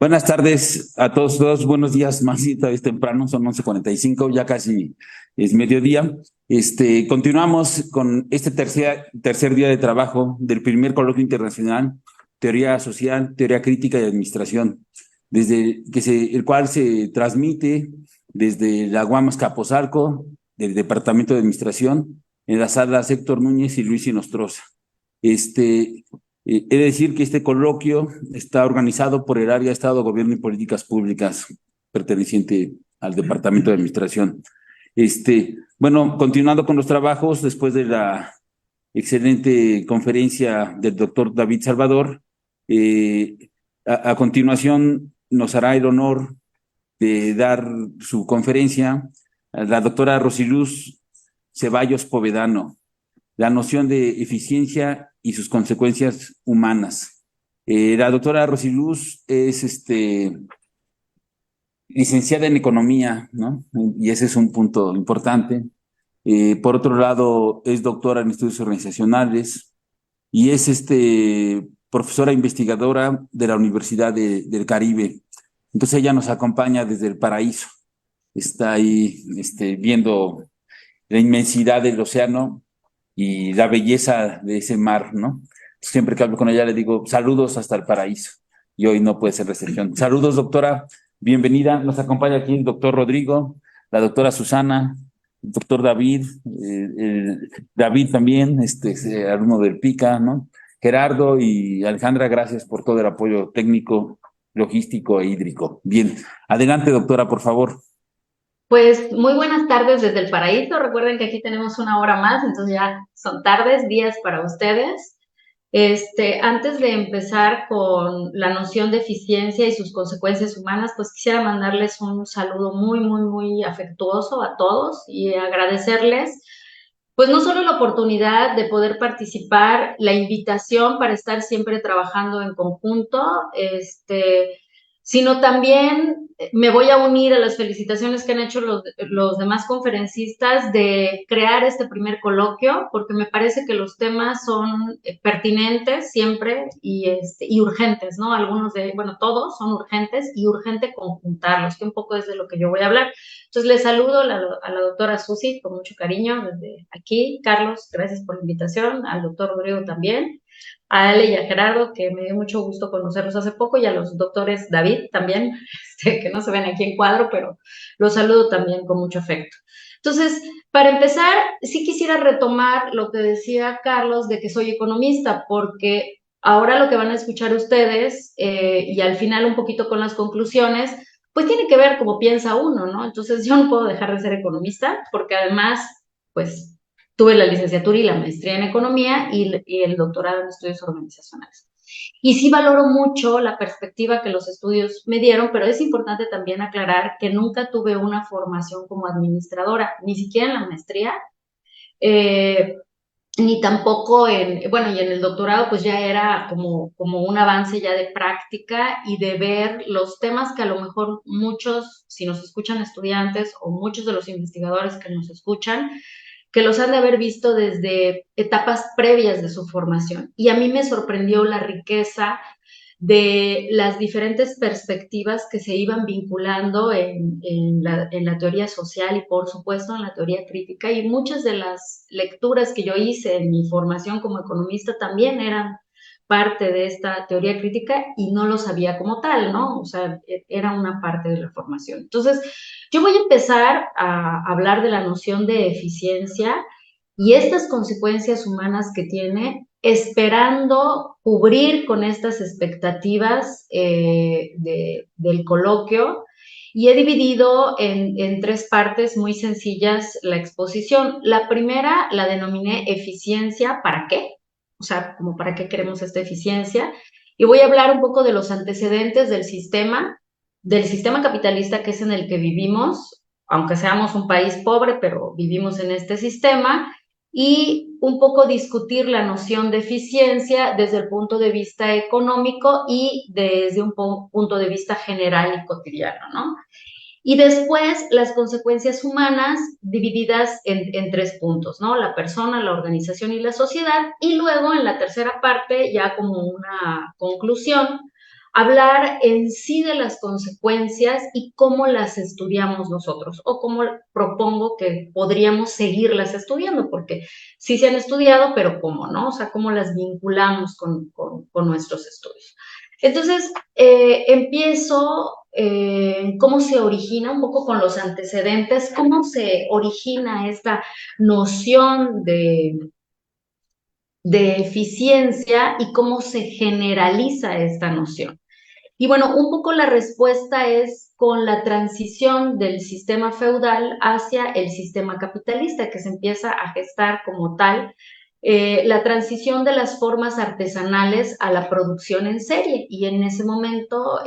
Buenas tardes a todos, buenos días, más y todavía es temprano, son 11:45, ya casi es mediodía. Continuamos con este tercer día de trabajo del primer coloquio internacional, Teoría Social, Teoría Crítica y Administración, el cual se transmite desde la UAM Azcapotzalco, del Departamento de Administración, en la sala Héctor Núñez y Luis Inostroza. He de decir que este coloquio está organizado por el área de Estado, Gobierno y Políticas Públicas, perteneciente al Departamento de Administración. Bueno, continuando con los trabajos, después de la excelente conferencia del doctor David Salvador, a continuación nos hará el honor de dar su conferencia a la doctora Rosiluz Ceballos Povedano, la noción de eficiencia y sus consecuencias humanas. La doctora Rosiluz es licenciada en economía, ¿no? Y ese es un punto importante. Por otro lado, es doctora en estudios organizacionales y es profesora investigadora de la Universidad del Caribe. Entonces ella nos acompaña desde el paraíso. Está ahí viendo la inmensidad del océano y la belleza de ese mar, ¿no? Siempre que hablo con ella le digo saludos hasta el paraíso y hoy no puede ser excepción. Saludos, doctora, bienvenida. Nos acompaña aquí el doctor Rodrigo, la doctora Susana, el doctor David, David también, alumno del PICA, ¿no? Gerardo y Alejandra, gracias por todo el apoyo técnico, logístico e hídrico. Bien, adelante, doctora, por favor. Pues muy buenas tardes desde el paraíso. Recuerden que aquí tenemos una hora más, entonces ya son tardes, días para ustedes. Antes de empezar con la noción de eficiencia y sus consecuencias humanas, pues quisiera mandarles un saludo muy afectuoso a todos y agradecerles, pues no solo la oportunidad de poder participar, la invitación para estar siempre trabajando en conjunto, sino también me voy a unir a las felicitaciones que han hecho los demás conferencistas de crear este primer coloquio, porque me parece que los temas son pertinentes siempre y urgentes, ¿no? Bueno, todos son urgentes y urgente conjuntarlos, que un poco es de lo que yo voy a hablar. Entonces les saludo a la doctora Susi con mucho cariño desde aquí. Carlos, gracias por la invitación, al doctor Rodrigo también, a Ale y a Gerardo, que me dio mucho gusto conocerlos hace poco, y a los doctores David también, que no se ven aquí en cuadro, pero los saludo también con mucho afecto. Entonces, para empezar, sí quisiera retomar lo que decía Carlos de que soy economista, porque ahora lo que van a escuchar ustedes, y al final un poquito con las conclusiones, pues tiene que ver cómo piensa uno, ¿no? Entonces yo no puedo dejar de ser economista, porque además, pues tuve la licenciatura y la maestría en economía y el doctorado en estudios organizacionales. Y sí valoro mucho la perspectiva que los estudios me dieron, pero es importante también aclarar que nunca tuve una formación como administradora, ni siquiera en la maestría, eh, ni tampoco bueno, y en el doctorado pues ya era como un avance ya de práctica y de ver los temas que a lo mejor muchos, si nos escuchan estudiantes o muchos de los investigadores que nos escuchan, que los han de haber visto desde etapas previas de su formación. Y a mí me sorprendió la riqueza de las diferentes perspectivas que se iban vinculando en la teoría social y por supuesto en la teoría crítica, y muchas de las lecturas que yo hice en mi formación como economista también eran parte de esta teoría crítica y no lo sabía como tal, ¿no? O sea, era una parte de la formación. Entonces, yo voy a empezar a hablar de la noción de eficiencia y estas consecuencias humanas que tiene, esperando cubrir con estas expectativas del coloquio. Y he dividido en tres partes muy sencillas la exposición. La primera la denominé eficiencia, ¿para qué? O sea, como para qué queremos esta eficiencia. Y voy a hablar un poco de los antecedentes del sistema capitalista que es en el que vivimos, aunque seamos un país pobre, pero vivimos en este sistema, y un poco discutir la noción de eficiencia desde el punto de vista económico y desde un punto de vista general y cotidiano, ¿no? Y después las consecuencias humanas divididas en tres puntos, ¿no? La persona, la organización y la sociedad. Y luego en la tercera parte, ya como una conclusión, hablar en sí de las consecuencias y cómo las estudiamos nosotros, o cómo propongo que podríamos seguirlas estudiando, porque sí se han estudiado, pero cómo, ¿no? O sea, cómo las vinculamos con nuestros estudios. Entonces, empiezo cómo se origina, un poco con los antecedentes, cómo se origina esta noción de eficiencia y cómo se generaliza esta noción. Y bueno, un poco la respuesta es con la transición del sistema feudal hacia el sistema capitalista, que se empieza a gestar como tal la transición de las formas artesanales a la producción en serie. Y en ese momento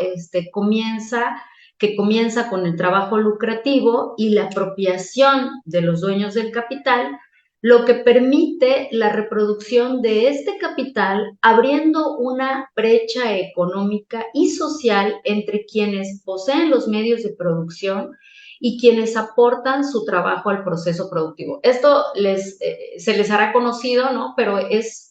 comienza con el trabajo lucrativo y la apropiación de los dueños del capital, lo que permite la reproducción de este capital, abriendo una brecha económica y social entre quienes poseen los medios de producción y quienes aportan su trabajo al proceso productivo. Esto se les hará conocido, ¿no? Pero es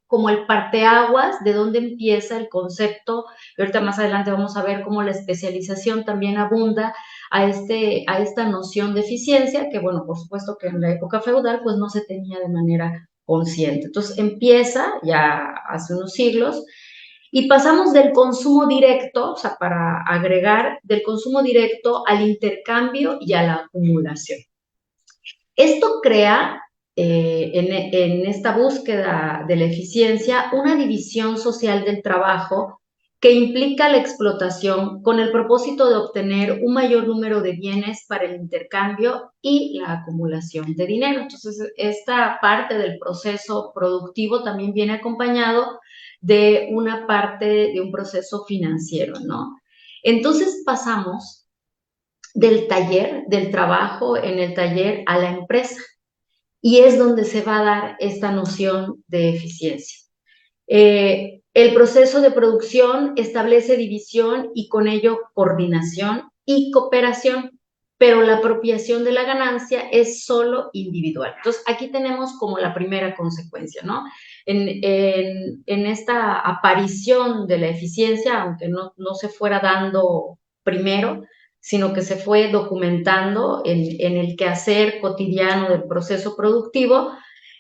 como el parteaguas de donde empieza el concepto, y ahorita más adelante vamos a ver cómo la especialización también abunda a esta noción de eficiencia, que bueno, por supuesto que en la época feudal pues no se tenía de manera consciente. Entonces empieza ya hace unos siglos y pasamos del consumo directo, o sea, para agregar del consumo directo al intercambio y a la acumulación. Esto crea en esta búsqueda de la eficiencia una división social del trabajo que implica la explotación con el propósito de obtener un mayor número de bienes para el intercambio y la acumulación de dinero. Entonces, esta parte del proceso productivo también viene acompañado de una parte de un proceso financiero, ¿no? Entonces pasamos del taller, del trabajo en el taller a la empresa. Y es donde se va a dar esta noción de eficiencia. El proceso de producción establece división y con ello coordinación y cooperación, pero la apropiación de la ganancia es solo individual. Entonces, aquí tenemos como la primera consecuencia, ¿no? En esta aparición de la eficiencia, aunque no se fuera dando primero, sino que se fue documentando en el quehacer cotidiano del proceso productivo,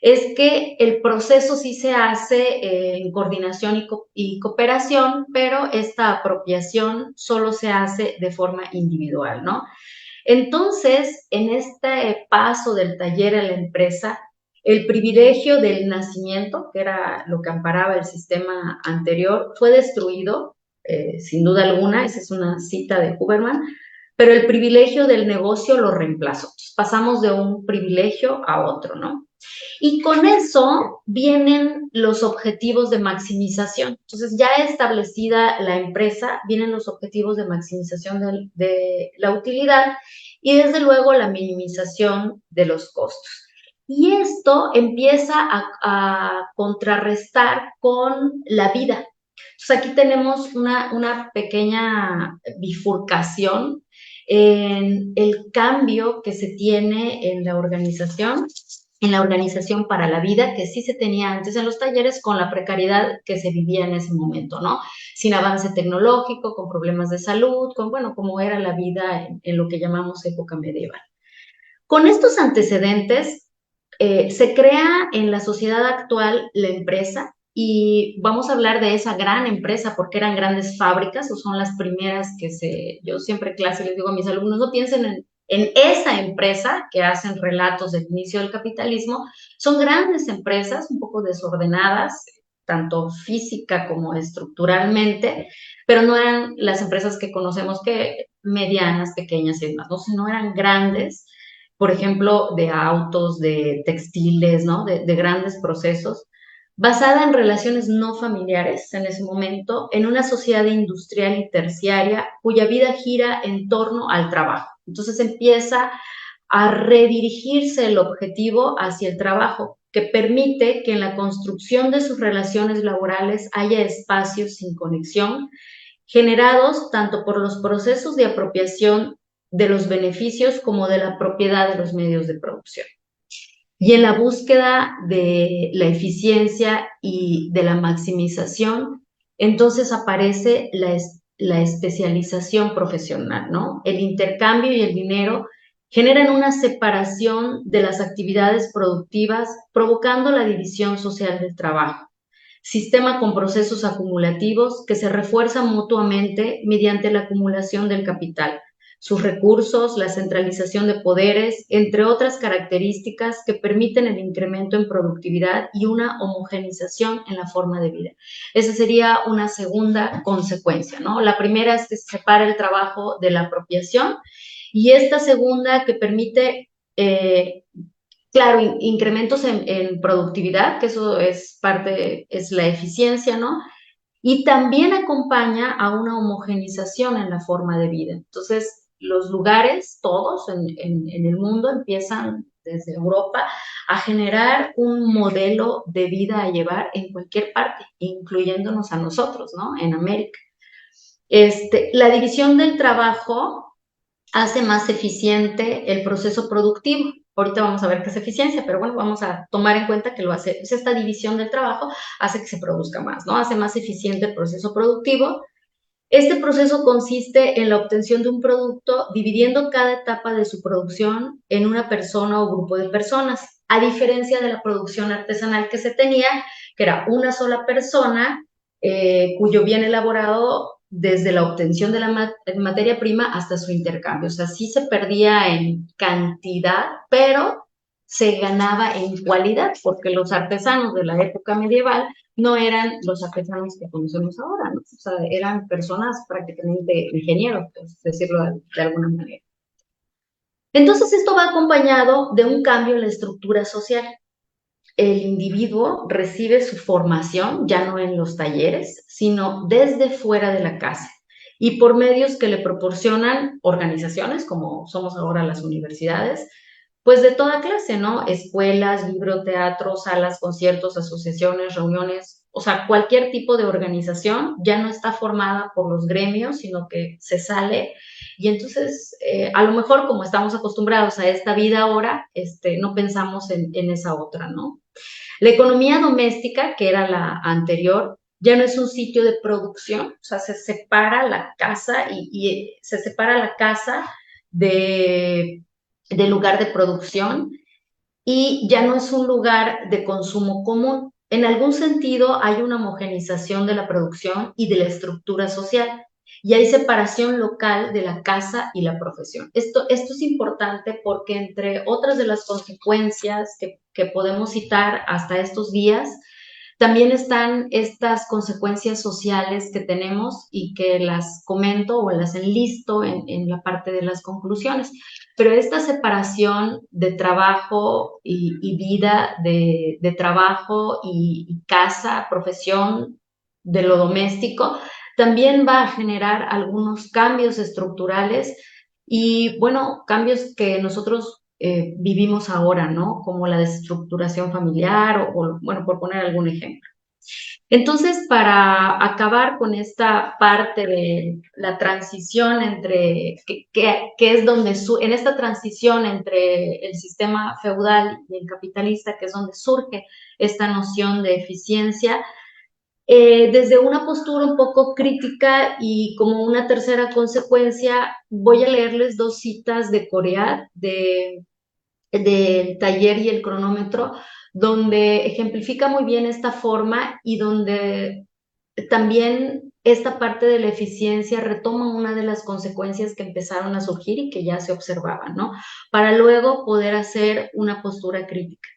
es que el proceso sí se hace en coordinación y cooperación, pero esta apropiación solo se hace de forma individual, ¿no? Entonces, en este paso del taller a la empresa, el privilegio del nacimiento, que era lo que amparaba el sistema anterior, fue destruido, sin duda alguna, esa es una cita de Huberman, pero el privilegio del negocio lo reemplazó. Entonces, pasamos de un privilegio a otro, ¿no? Y con eso vienen los objetivos de maximización. Entonces, ya establecida la empresa, vienen los objetivos de maximización de la utilidad y desde luego la minimización de los costos. Y esto empieza a contrarrestar con la vida. Entonces, aquí tenemos una pequeña bifurcación en el cambio que se tiene en la organización para la vida que sí se tenía antes en los talleres con la precariedad que se vivía en ese momento, ¿no? Sin avance tecnológico, con problemas de salud, con, bueno, como era la vida en lo que llamamos época medieval. Con estos antecedentes, se crea en la sociedad actual la empresa y vamos a hablar de esa gran empresa porque eran grandes fábricas o son las primeras yo siempre en clase les digo a mis alumnos, no piensen en esa empresa que hacen relatos del inicio del capitalismo, son grandes empresas un poco desordenadas, tanto física como estructuralmente, pero no eran las empresas que conocemos que medianas, pequeñas y demás, ¿no? Sino eran grandes, por ejemplo, de autos, de textiles, ¿no? De grandes procesos, basada en relaciones no familiares en ese momento, en una sociedad industrial y terciaria cuya vida gira en torno al trabajo. Entonces empieza a redirigirse el objetivo hacia el trabajo, que permite que en la construcción de sus relaciones laborales haya espacios sin conexión, generados tanto por los procesos de apropiación de los beneficios como de la propiedad de los medios de producción. Y en la búsqueda de la eficiencia y de la maximización, entonces aparece la especialización profesional, ¿no? El intercambio y el dinero generan una separación de las actividades productivas, provocando la división social del trabajo. Sistema con procesos acumulativos que se refuerzan mutuamente mediante la acumulación del capital, sus recursos, la centralización de poderes, entre otras características que permiten el incremento en productividad y una homogenización en la forma de vida. Esa sería una segunda consecuencia, ¿no? La primera es que se separa el trabajo de la apropiación y esta segunda que permite claro, incrementos en productividad, que eso es parte, es la eficiencia, ¿no? Y también acompaña a una homogenización en la forma de vida. Entonces, los lugares, todos en el mundo, empiezan desde Europa a generar un modelo de vida a llevar en cualquier parte, incluyéndonos a nosotros, ¿no? En América. La división del trabajo hace más eficiente el proceso productivo. Ahorita vamos a ver qué es eficiencia, pero bueno, vamos a tomar en cuenta que lo hace, pues esta división del trabajo hace que se produzca más, ¿no? Hace más eficiente el proceso productivo. Este proceso consiste en la obtención de un producto dividiendo cada etapa de su producción en una persona o grupo de personas, a diferencia de la producción artesanal que se tenía, que era una sola persona cuyo bien elaborado desde la obtención de la materia prima hasta su intercambio. O sea, sí se perdía en cantidad, pero se ganaba en cualidad, porque los artesanos de la época medieval no eran los artesanos que conocemos ahora, ¿no? O sea, eran personas prácticamente ingenieros, por decirlo de alguna manera. Entonces, esto va acompañado de un cambio en la estructura social. El individuo recibe su formación ya no en los talleres, sino desde fuera de la casa y por medios que le proporcionan organizaciones, como somos ahora las universidades, pues de toda clase, ¿no? Escuelas, teatros, salas, conciertos, asociaciones, reuniones, o sea, cualquier tipo de organización ya no está formada por los gremios, sino que se sale y entonces, a lo mejor como estamos acostumbrados a esta vida ahora, no pensamos en esa otra, ¿no? La economía doméstica, que era la anterior, ya no es un sitio de producción, o sea, se separa la casa y se separa la casa de, del lugar de producción y ya no es un lugar de consumo común. En algún sentido hay una homogenización de la producción y de la estructura social y hay separación local de la casa y la profesión. Esto es importante porque entre otras de las consecuencias que podemos citar hasta estos días, también están estas consecuencias sociales que tenemos y que las comento o las enlisto en la parte de las conclusiones. Pero esta separación de trabajo y vida, de trabajo y casa, profesión, de lo doméstico, también va a generar algunos cambios estructurales y, bueno, cambios que nosotros vivimos ahora, ¿no? Como la desestructuración familiar bueno, por poner algún ejemplo. Entonces, para acabar con esta parte de la transición entre, que es donde, en esta transición entre el sistema feudal y el capitalista, que es donde surge esta noción de eficiencia, desde una postura un poco crítica y como una tercera consecuencia, voy a leerles dos citas de Corea, del taller y el cronómetro, donde ejemplifica muy bien esta forma y donde también esta parte de la eficiencia retoma una de las consecuencias que empezaron a surgir y que ya se observaban, ¿no? Para luego poder hacer una postura crítica.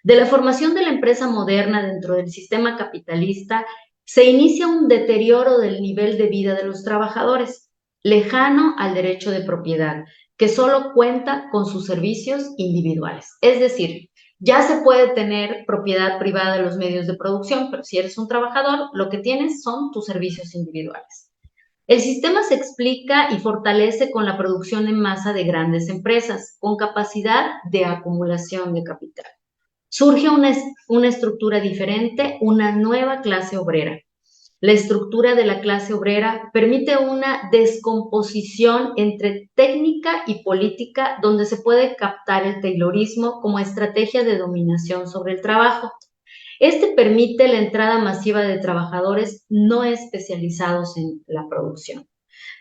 De la formación de la empresa moderna dentro del sistema capitalista, se inicia un deterioro del nivel de vida de los trabajadores, lejano al derecho de propiedad, que solo cuenta con sus servicios individuales. Es decir, ya se puede tener propiedad privada de los medios de producción, pero si eres un trabajador, lo que tienes son tus servicios individuales. El sistema se explica y fortalece con la producción en masa de grandes empresas, con capacidad de acumulación de capital. Surge una estructura diferente, una nueva clase obrera. La estructura de la clase obrera permite una descomposición entre técnica y política donde se puede captar el taylorismo como estrategia de dominación sobre el trabajo. Este permite la entrada masiva de trabajadores no especializados en la producción.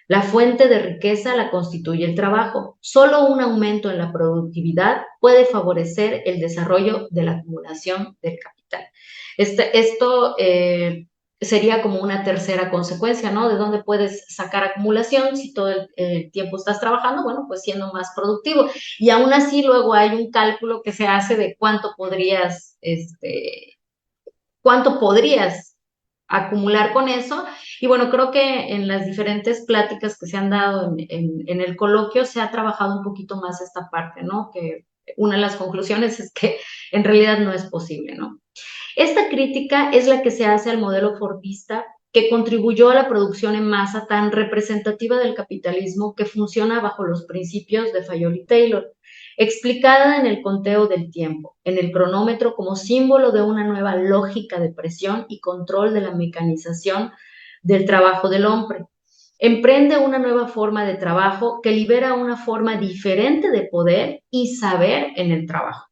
La fuente de riqueza la constituye el trabajo. Solo un aumento en la productividad puede favorecer el desarrollo de la acumulación del capital. Esto sería como una tercera consecuencia, ¿no? ¿De dónde puedes sacar acumulación si todo el tiempo estás trabajando? Bueno, pues siendo más productivo. Y aún así luego hay un cálculo que se hace de cuánto podrías acumular con eso. Y bueno, creo que en las diferentes pláticas que se han dado en el coloquio se ha trabajado un poquito más esta parte, ¿no? Que una de las conclusiones es que en realidad no es posible, ¿no? Esta crítica es la que se hace al modelo fordista que contribuyó a la producción en masa tan representativa del capitalismo que funciona bajo los principios de Fayol y Taylor, explicada en el conteo del tiempo, en el cronómetro como símbolo de una nueva lógica de presión y control de la mecanización del trabajo del hombre. Emprende una nueva forma de trabajo que libera una forma diferente de poder y saber en el trabajo.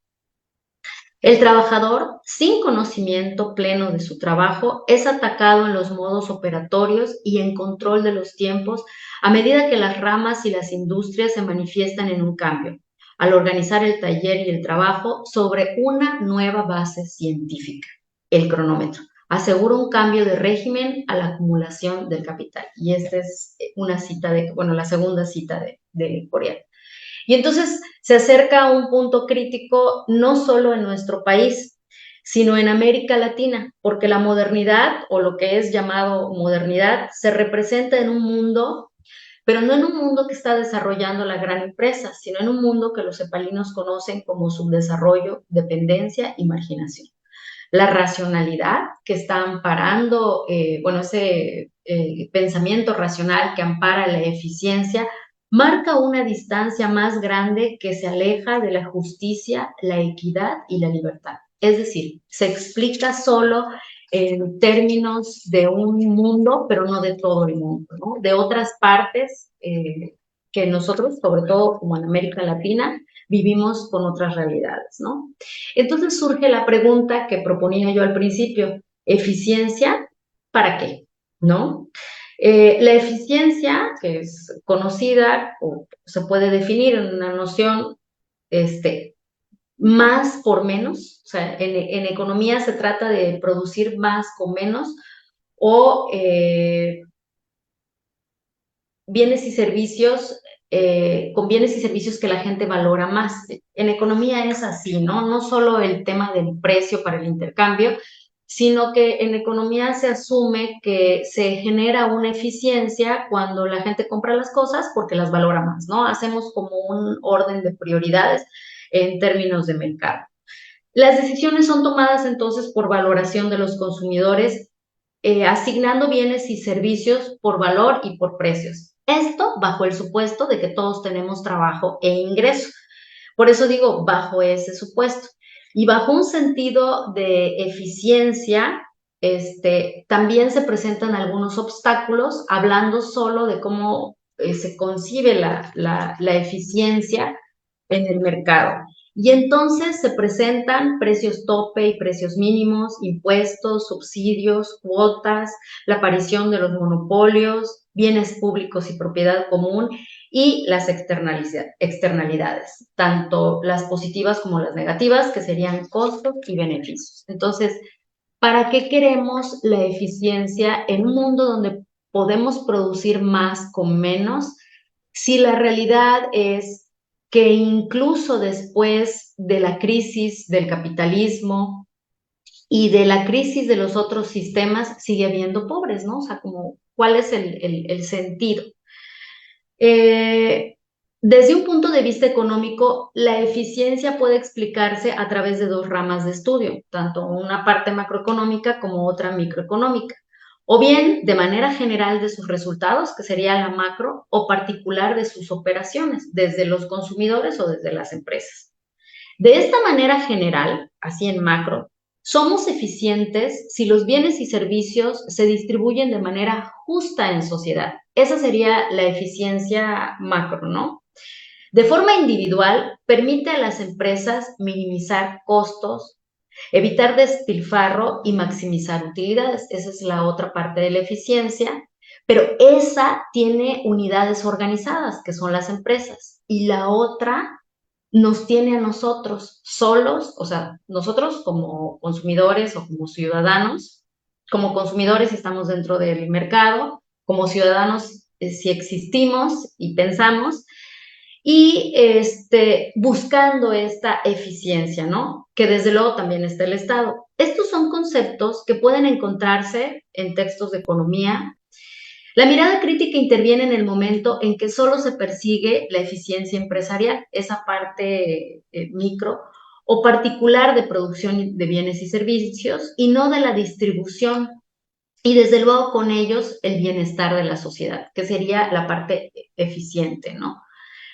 El trabajador, sin conocimiento pleno de su trabajo, es atacado en los modos operatorios y en control de los tiempos a medida que las ramas y las industrias se manifiestan en un cambio, al organizar el taller y el trabajo sobre una nueva base científica, el cronómetro. Asegura un cambio de régimen a la acumulación del capital. Y esta es una cita la segunda cita de Corea. Y entonces se acerca a un punto crítico no solo en nuestro país, sino en América Latina, porque la modernidad, o lo que es llamado modernidad, se representa en un mundo, pero no en un mundo que está desarrollando la gran empresa, sino en un mundo que los cepalinos conocen como subdesarrollo, dependencia y marginación. La racionalidad que está amparando, ese pensamiento racional que ampara la eficiencia, marca una distancia más grande que se aleja de la justicia, la equidad y la libertad. Es decir, se explica solo en términos de un mundo, pero no de todo el mundo, ¿no? De otras partes que nosotros, sobre todo como en América Latina, vivimos con otras realidades, ¿no? Entonces surge la pregunta que proponía yo al principio, ¿eficiencia para qué? ¿No? La eficiencia, que es conocida o se puede definir en una noción más por menos, o sea, en economía se trata de producir más con menos o bienes y servicios, con bienes y servicios que la gente valora más. En economía es así, ¿no? No solo el tema del precio para el intercambio, sino que en economía se asume que se genera una eficiencia cuando la gente compra las cosas porque las valora más, ¿no? Hacemos como un orden de prioridades en términos de mercado. Las decisiones son tomadas entonces por valoración de los consumidores, asignando bienes y servicios por valor y por precios. Esto bajo el supuesto de que todos tenemos trabajo e ingreso. Por eso digo bajo ese supuesto. Y bajo un sentido de eficiencia, también se presentan algunos obstáculos, hablando solo de cómo se concibe la eficiencia en el mercado. Y entonces se presentan precios tope y precios mínimos, impuestos, subsidios, cuotas, la aparición de los monopolios, bienes públicos y propiedad común y las externalidades, tanto las positivas como las negativas, que serían costos y beneficios. Entonces, ¿para qué queremos la eficiencia en un mundo donde podemos producir más con menos si la realidad es que incluso después de la crisis del capitalismo y de la crisis de los otros sistemas sigue habiendo pobres, ¿no? O sea, como, ¿cuál es el sentido? Desde un punto de vista económico, la eficiencia puede explicarse a través de dos ramas de estudio, tanto una parte macroeconómica como otra microeconómica, o bien de manera general de sus resultados, que sería la macro, o particular de sus operaciones, desde los consumidores o desde las empresas. De esta manera general, así en macro, somos eficientes si los bienes y servicios se distribuyen de manera justa en sociedad. Esa sería la eficiencia macro, ¿no? De forma individual, permite a las empresas minimizar costos, Evitar despilfarro y maximizar utilidades. Esa es la otra parte de la eficiencia, pero esa tiene unidades organizadas, que son las empresas, y la otra nos tiene a nosotros solos, o sea, nosotros como consumidores o como ciudadanos, como consumidores estamos dentro del mercado, como ciudadanos si existimos y pensamos, y buscando esta eficiencia, ¿no? Que desde luego también está el Estado. Estos son conceptos que pueden encontrarse en textos de economía. La mirada crítica interviene en el momento en que solo se persigue la eficiencia empresarial, esa parte micro o particular de producción de bienes y servicios, y no de la distribución, y desde luego con ellos el bienestar de la sociedad, que sería la parte eficiente, ¿no?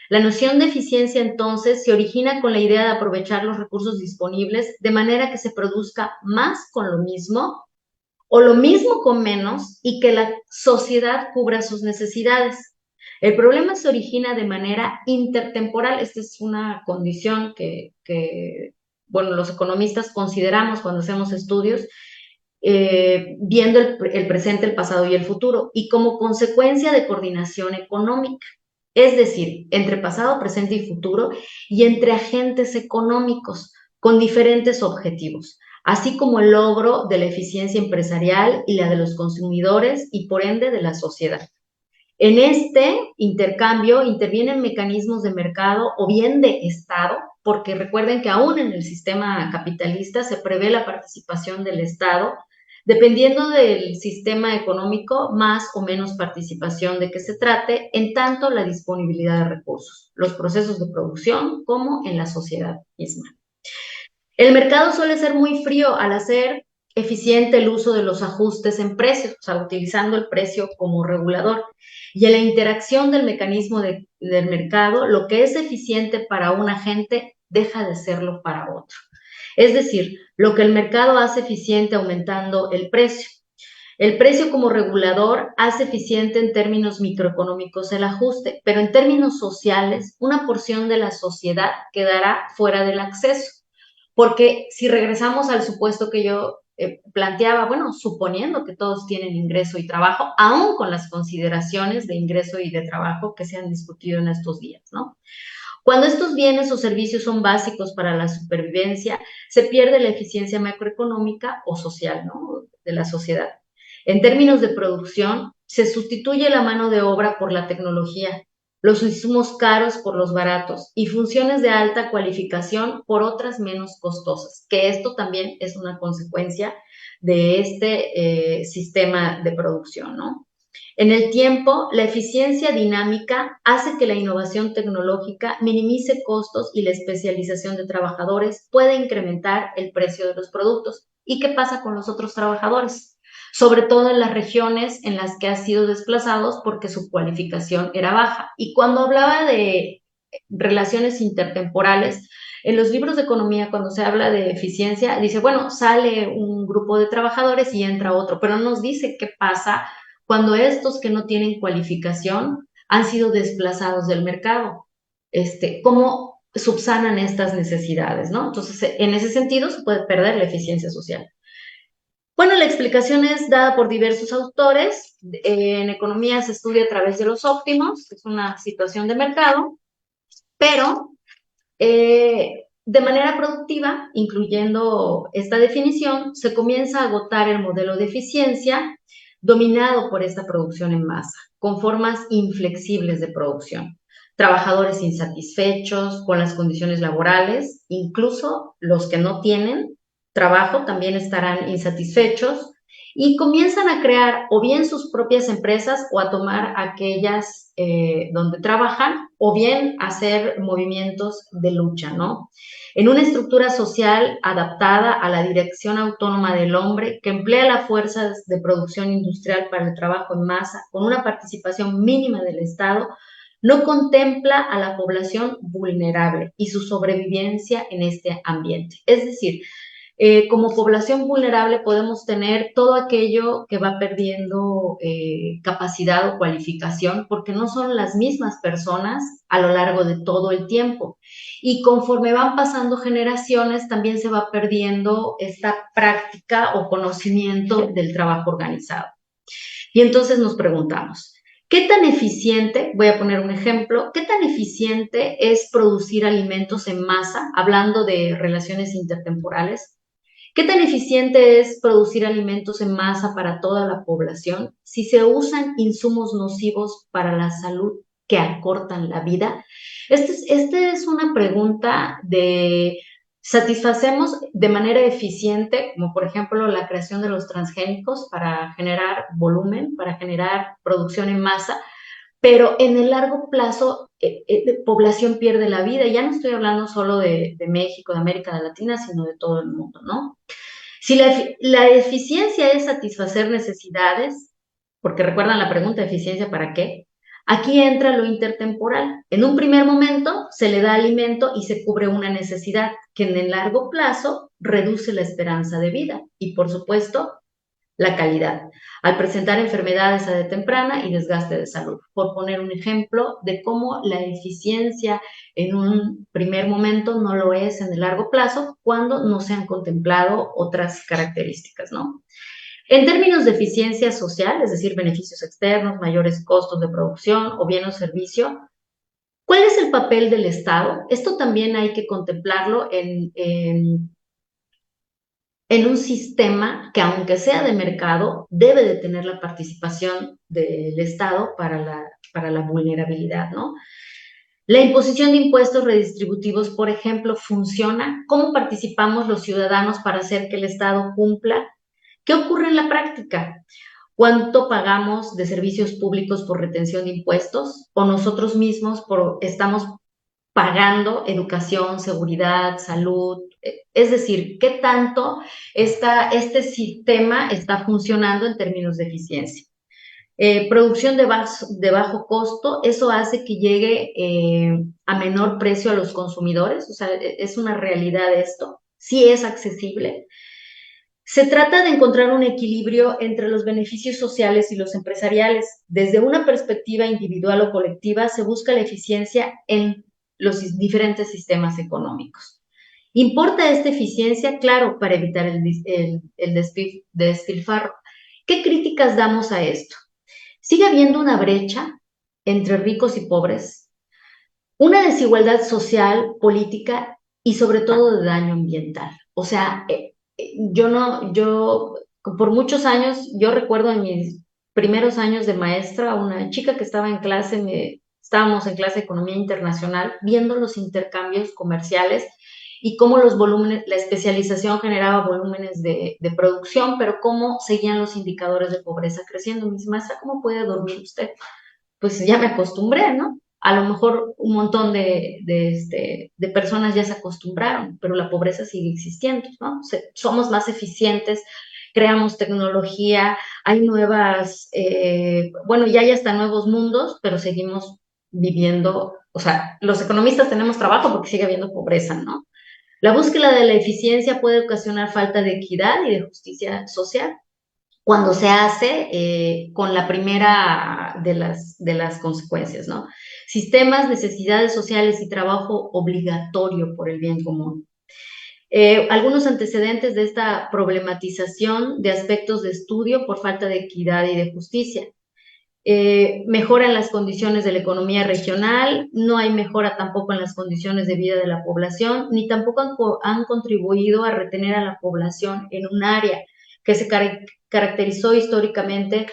La noción de eficiencia entonces se origina con la idea de aprovechar los recursos disponibles de manera que se produzca más con lo mismo o lo mismo con menos y que la sociedad cubra sus necesidades. El problema se origina de manera intertemporal. Esta es una condición que bueno, los economistas consideramos cuando hacemos estudios, viendo el presente, el pasado y el futuro, y como consecuencia de coordinación económica. Es decir, entre pasado, presente y futuro, y entre agentes económicos con diferentes objetivos, así como el logro de la eficiencia empresarial y la de los consumidores y por ende de la sociedad. En este intercambio intervienen mecanismos de mercado o bien de Estado, porque recuerden que aún en el sistema capitalista se prevé la participación del Estado, dependiendo del sistema económico, más o menos participación de que se trate, en tanto la disponibilidad de recursos, los procesos de producción, como en la sociedad misma. El mercado suele ser muy frío al hacer eficiente el uso de los ajustes en precios, o sea, utilizando el precio como regulador. Y en la interacción del mecanismo del mercado, lo que es eficiente para un agente deja de serlo para otro. Es decir, lo que el mercado hace eficiente aumentando el precio. El precio como regulador hace eficiente en términos microeconómicos el ajuste, pero en términos sociales, una porción de la sociedad quedará fuera del acceso. Porque si regresamos al supuesto que yo planteaba, bueno, suponiendo que todos tienen ingreso y trabajo, aún con las consideraciones de ingreso y de trabajo que se han discutido en estos días, ¿no? Cuando estos bienes o servicios son básicos para la supervivencia, se pierde la eficiencia macroeconómica o social, ¿no? De la sociedad. En términos de producción, se sustituye la mano de obra por la tecnología, los insumos caros por los baratos y funciones de alta cualificación por otras menos costosas, que esto también es una consecuencia de este sistema de producción, ¿no? En el tiempo, la eficiencia dinámica hace que la innovación tecnológica minimice costos y la especialización de trabajadores puede incrementar el precio de los productos. ¿Y qué pasa con los otros trabajadores? Sobre todo en las regiones en las que han sido desplazados porque su cualificación era baja. Y cuando hablaba de relaciones intertemporales, en los libros de economía, cuando se habla de eficiencia, dice, bueno, sale un grupo de trabajadores y entra otro, pero no nos dice qué pasa cuando estos que no tienen cualificación han sido desplazados del mercado. ¿Cómo subsanan estas necesidades, ¿no? Entonces, en ese sentido, se puede perder la eficiencia social. Bueno, la explicación es dada por diversos autores. En economía se estudia a través de los óptimos, que es una situación de mercado, pero de manera productiva, incluyendo esta definición, se comienza a agotar el modelo de eficiencia dominado por esta producción en masa, con formas inflexibles de producción. Trabajadores insatisfechos con las condiciones laborales, incluso los que no tienen trabajo también estarán insatisfechos y comienzan a crear o bien sus propias empresas o a tomar aquellas donde trabajan o bien hacer movimientos de lucha, ¿no? En una estructura social adaptada a la dirección autónoma del hombre que emplea las fuerzas de producción industrial para el trabajo en masa con una participación mínima del Estado, no contempla a la población vulnerable y su sobrevivencia en este ambiente. Es decir, Como población vulnerable podemos tener todo aquello que va perdiendo capacidad o cualificación porque no son las mismas personas a lo largo de todo el tiempo. Y conforme van pasando generaciones, también se va perdiendo esta práctica o conocimiento del trabajo organizado. Y entonces nos preguntamos, ¿qué tan eficiente, voy a poner un ejemplo, qué tan eficiente es producir alimentos en masa, hablando de relaciones intertemporales? ¿Qué tan eficiente es producir alimentos en masa para toda la población si se usan insumos nocivos para la salud que acortan la vida? Esta es una pregunta de satisfacemos de manera eficiente, como por ejemplo la creación de los transgénicos para generar volumen, para generar producción en masa, pero en el largo plazo población pierde la vida. Ya no estoy hablando solo de México, de América Latina, sino de todo el mundo, ¿no? Si la eficiencia es satisfacer necesidades, porque recuerdan la pregunta, ¿eficiencia para qué? Aquí entra lo intertemporal. En un primer momento se le da alimento y se cubre una necesidad que en el largo plazo reduce la esperanza de vida y, por supuesto, la calidad, al presentar enfermedades a edad temprana y desgaste de salud. Por poner un ejemplo de cómo la eficiencia en un primer momento no lo es en el largo plazo cuando no se han contemplado otras características, ¿no? En términos de eficiencia social, es decir, beneficios externos, mayores costos de producción o bien o servicio, ¿cuál es el papel del Estado? Esto también hay que contemplarlo en un sistema que, aunque sea de mercado, debe de tener la participación del Estado para la vulnerabilidad, ¿no? La imposición de impuestos redistributivos, por ejemplo, funciona. ¿Cómo participamos los ciudadanos para hacer que el Estado cumpla? ¿Qué ocurre en la práctica? ¿Cuánto pagamos de servicios públicos por retención de impuestos? ¿O nosotros mismos estamos pagando educación, seguridad, salud? Es decir, ¿qué tanto este sistema está funcionando en términos de eficiencia? Producción de bajo costo, eso hace que llegue a menor precio a los consumidores, o sea, es una realidad esto, sí es accesible. Se trata de encontrar un equilibrio entre los beneficios sociales y los empresariales. Desde una perspectiva individual o colectiva, se busca la eficiencia en los diferentes sistemas económicos. ¿Importa esta eficiencia? Claro, para evitar el despilfarro. ¿Qué críticas damos a esto? Sigue habiendo una brecha entre ricos y pobres, una desigualdad social, política y sobre todo de daño ambiental. O sea, yo por muchos años, yo recuerdo en mis primeros años de maestra, una chica que estaba en clase, estábamos en clase de Economía Internacional, viendo los intercambios comerciales y cómo los volúmenes, la especialización generaba volúmenes de producción, pero cómo seguían los indicadores de pobreza creciendo. Me dice, maestra, ¿cómo puede dormir usted? Pues ya me acostumbré, ¿no? A lo mejor un montón de personas ya se acostumbraron, pero la pobreza sigue existiendo, ¿no? Somos más eficientes, creamos tecnología, hay nuevas, bueno, ya hay hasta nuevos mundos, pero seguimos viviendo, o sea, los economistas tenemos trabajo porque sigue habiendo pobreza, ¿no? La búsqueda de la eficiencia puede ocasionar falta de equidad y de justicia social cuando se hace con la primera de las consecuencias, ¿no? Sistemas, necesidades sociales y trabajo obligatorio por el bien común. Algunos antecedentes de esta problematización de aspectos de estudio por falta de equidad y de justicia. Mejoran las condiciones de la economía regional, no hay mejora tampoco en las condiciones de vida de la población, ni tampoco han contribuido a retener a la población en un área que se caracterizó históricamente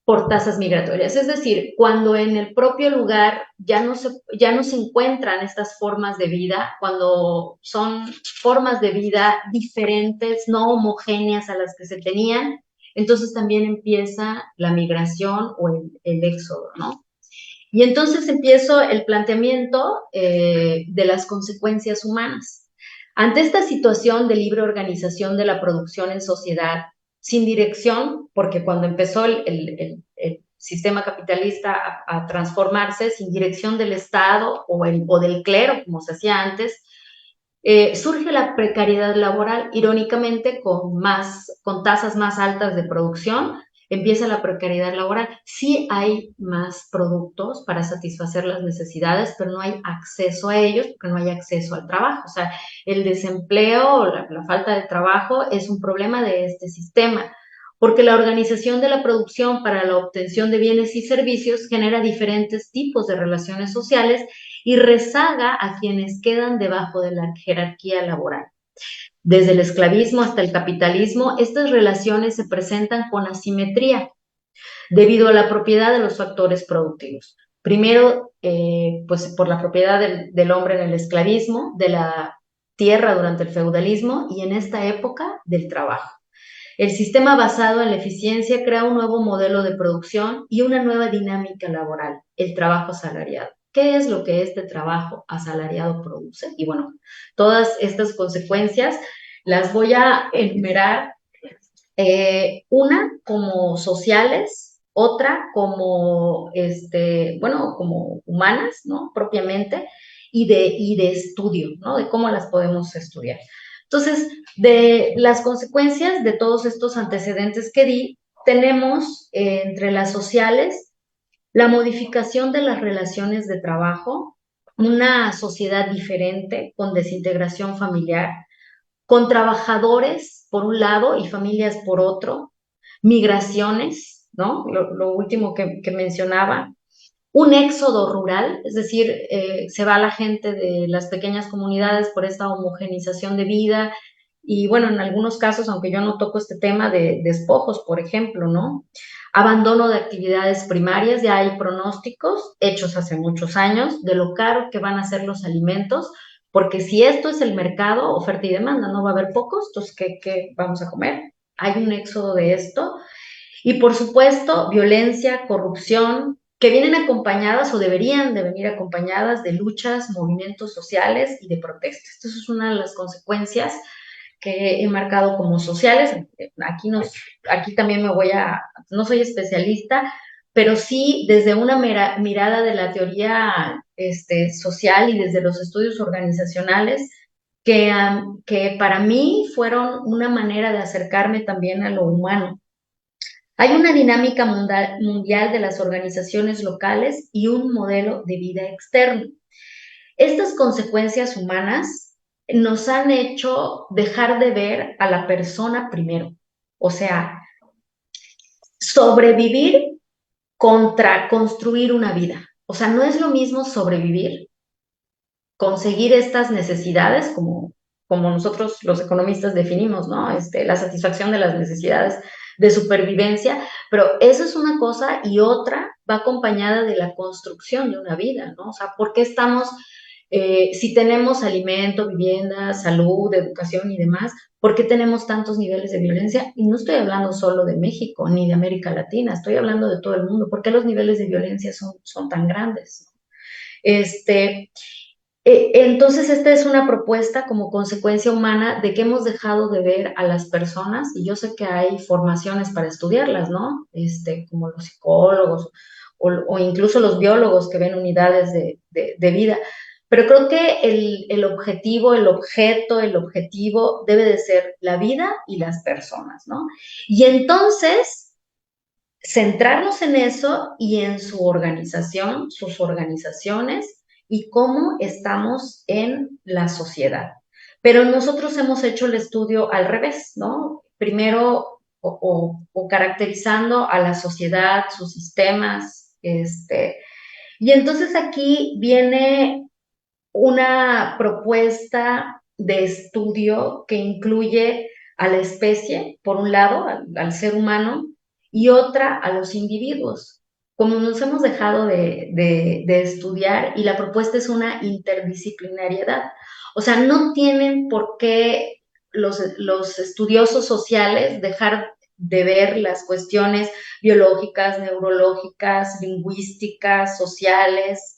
por tasas migratorias. Es decir, cuando en el propio lugar ya no se encuentran estas formas de vida, cuando son formas de vida diferentes, no homogéneas a las que se tenían, entonces también empieza la migración o el éxodo, ¿no? Y entonces empiezo el planteamiento de las consecuencias humanas. Ante esta situación de libre organización de la producción en sociedad, sin dirección, porque cuando empezó el sistema capitalista a transformarse, sin dirección del Estado o del clero, como se hacía antes, surge la precariedad laboral, irónicamente con tasas más altas de producción, empieza la precariedad laboral. Sí hay más productos para satisfacer las necesidades, pero no hay acceso a ellos porque no hay acceso al trabajo. O sea, el desempleo, la falta de trabajo es un problema de este sistema, porque la organización de la producción para la obtención de bienes y servicios genera diferentes tipos de relaciones sociales y rezaga a quienes quedan debajo de la jerarquía laboral. Desde el esclavismo hasta el capitalismo, estas relaciones se presentan con asimetría debido a la propiedad de los factores productivos. Primero, pues por la propiedad del hombre en el esclavismo, de la tierra durante el feudalismo y en esta época del trabajo. El sistema basado en la eficiencia crea un nuevo modelo de producción y una nueva dinámica laboral, el trabajo asalariado. ¿Qué es lo que este trabajo asalariado produce? Y bueno, todas estas consecuencias las voy a enumerar, una como sociales, otra como, bueno, como humanas, ¿no? Propiamente, y de estudio, ¿no? De cómo las podemos estudiar. Entonces, de las consecuencias de todos estos antecedentes que di, tenemos entre las sociales la modificación de las relaciones de trabajo, una sociedad diferente con desintegración familiar, con trabajadores por un lado y familias por otro, migraciones, ¿no? Lo último que mencionaba, un éxodo rural, es decir, se va la gente de las pequeñas comunidades por esta homogenización de vida y bueno, en algunos casos, aunque yo no toco este tema de despojos, por ejemplo, ¿no? Abandono de actividades primarias, ya hay pronósticos hechos hace muchos años de lo caro que van a ser los alimentos, porque si esto es el mercado, oferta y demanda, no va a haber pocos, entonces, ¿qué vamos a comer? Hay un éxodo de esto. Y por supuesto, violencia, corrupción, que vienen acompañadas o deberían de venir acompañadas de luchas, movimientos sociales y de protestas. Esto es una de las consecuencias que he marcado como sociales. Aquí también no soy especialista, pero sí desde una mirada de la teoría social y desde los estudios organizacionales, que para mí fueron una manera de acercarme también a lo humano. Hay una dinámica mundial de las organizaciones locales y un modelo de vida externo. Estas consecuencias humanas nos han hecho dejar de ver a la persona primero. O sea, sobrevivir contra construir una vida. O sea, no es lo mismo sobrevivir, conseguir estas necesidades como nosotros los economistas definimos, ¿no? La satisfacción de las necesidades de supervivencia, pero eso es una cosa y otra va acompañada de la construcción de una vida, ¿no? O sea, ¿por qué estamos, si tenemos alimento, vivienda, salud, educación y demás, ¿por qué tenemos tantos niveles de violencia? Y no estoy hablando solo de México ni de América Latina, estoy hablando de todo el mundo. ¿Por qué los niveles de violencia son tan grandes? Este, entonces, esta es una propuesta como consecuencia humana de que hemos dejado de ver a las personas, y yo sé que hay formaciones para estudiarlas, ¿no? Como los psicólogos o incluso los biólogos que ven unidades de vida. Pero creo que el objetivo, el objetivo debe de ser la vida y las personas, ¿no? Y entonces, centrarnos en eso y en su organización, sus organizaciones y cómo estamos en la sociedad. Pero nosotros hemos hecho el estudio al revés, ¿no? Primero o caracterizando a la sociedad, sus sistemas, y entonces aquí viene una propuesta de estudio que incluye a la especie, por un lado, al ser humano, y otra a los individuos. Como nos hemos dejado de estudiar, y la propuesta es una interdisciplinariedad. O sea, no tienen por qué los estudiosos sociales dejar de ver las cuestiones biológicas, neurológicas, lingüísticas, sociales,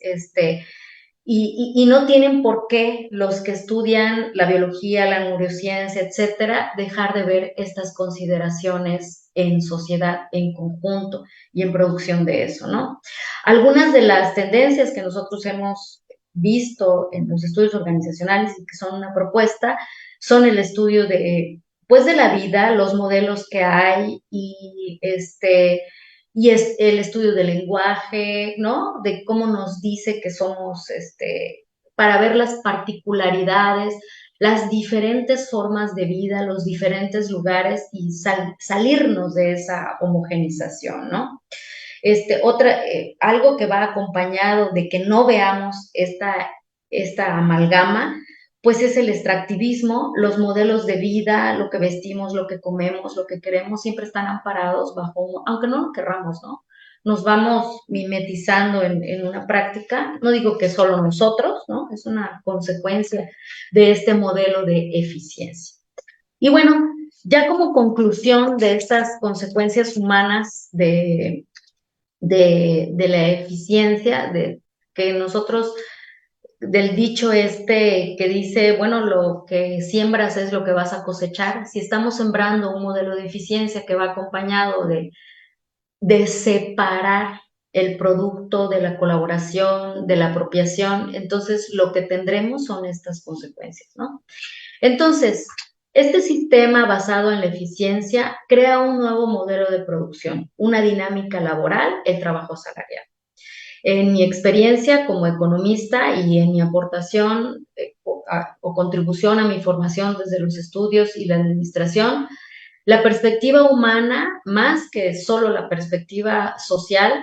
y no tienen por qué los que estudian la biología, la neurociencia, etcétera, dejar de ver estas consideraciones en sociedad, en conjunto y en producción de eso, ¿no? Algunas de las tendencias que nosotros hemos visto en los estudios organizacionales y que son una propuesta, son el estudio de, pues, de la vida, los modelos que hay y es el estudio del lenguaje, ¿no? De cómo nos dice que somos, para ver las particularidades, las diferentes formas de vida, los diferentes lugares y salirnos de esa homogenización, ¿no? Algo que va acompañado de que no veamos esta amalgama, pues es el extractivismo, los modelos de vida, lo que vestimos, lo que comemos, lo que queremos, siempre están amparados bajo, aunque no lo querramos, ¿no? Nos vamos mimetizando en una práctica, no digo que solo nosotros, ¿no? Es una consecuencia de este modelo de eficiencia. Y bueno, ya como conclusión de estas consecuencias humanas de la eficiencia, de que nosotros, del dicho que dice, bueno, lo que siembras es lo que vas a cosechar. Si estamos sembrando un modelo de eficiencia que va acompañado de separar el producto de la colaboración, de la apropiación, entonces lo que tendremos son estas consecuencias, ¿no? Entonces, este sistema basado en la eficiencia crea un nuevo modelo de producción, una dinámica laboral, el trabajo salarial. En mi experiencia como economista y en mi aportación o contribución a mi formación desde los estudios y la administración, la perspectiva humana, más que solo la perspectiva social,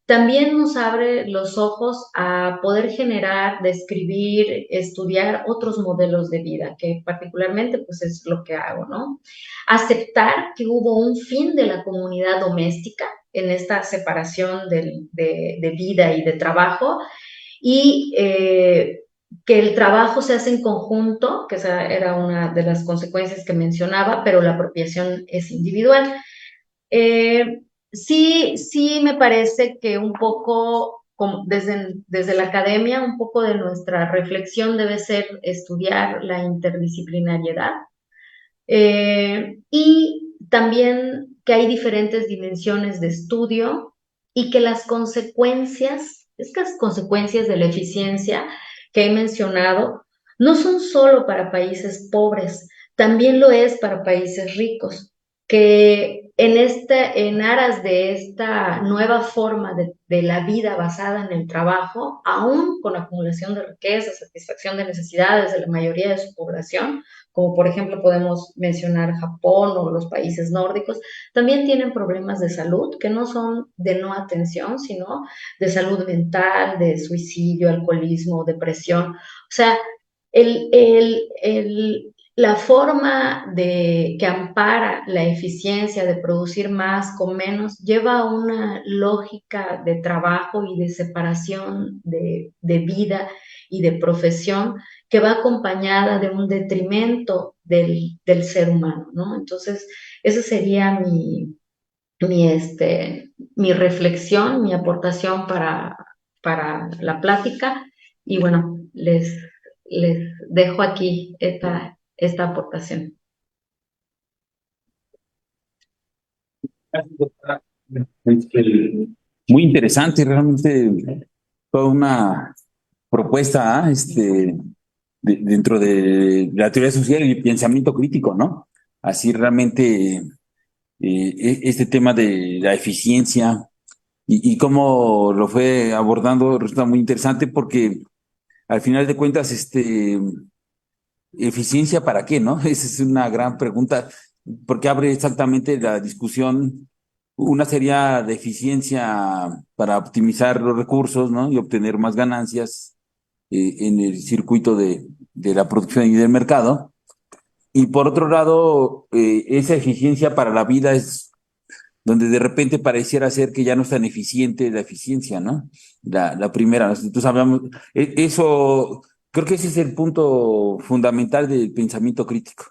también nos abre los ojos a poder generar, describir, estudiar otros modelos de vida, que particularmente pues es lo que hago, ¿no? Aceptar que hubo un fin de la comunidad doméstica en esta separación de vida y de trabajo y que el trabajo se hace en conjunto, que esa era una de las consecuencias que mencionaba, pero la apropiación es individual. Eh, sí me parece que un poco, como desde la academia, un poco de nuestra reflexión debe ser estudiar la interdisciplinariedad y también que hay diferentes dimensiones de estudio y que las consecuencias, estas consecuencias de la eficiencia que he mencionado, no son solo para países pobres, también lo es para países ricos, que en aras de esta nueva forma de la vida basada en el trabajo, aún con acumulación de riqueza, satisfacción de necesidades de la mayoría de su población, como por ejemplo podemos mencionar Japón o los países nórdicos, también tienen problemas de salud que no son de no atención, sino de salud mental, de suicidio, alcoholismo, depresión. O sea, la forma que ampara la eficiencia de producir más con menos lleva a una lógica de trabajo y de separación de vida y de profesión que va acompañada de un detrimento del ser humano, ¿no? Entonces, esa sería mi reflexión, mi aportación para la plática. Y bueno, les dejo aquí esta aportación. Este, Muy interesante, realmente toda una propuesta, dentro de la teoría social y el pensamiento crítico, ¿no? Así realmente este tema de la eficiencia y cómo lo fue abordando resulta muy interesante porque al final de cuentas, ¿eficiencia para qué, no? Esa es una gran pregunta, porque abre exactamente la discusión. Una sería de eficiencia para optimizar los recursos, ¿no? Y obtener más ganancias en el circuito de la producción y del mercado. Y por otro lado, esa eficiencia para la vida es donde de repente pareciera ser que ya no es tan eficiente la eficiencia, ¿no? La primera, ¿no? Entonces hablamos, eso, creo que ese es el punto fundamental del pensamiento crítico,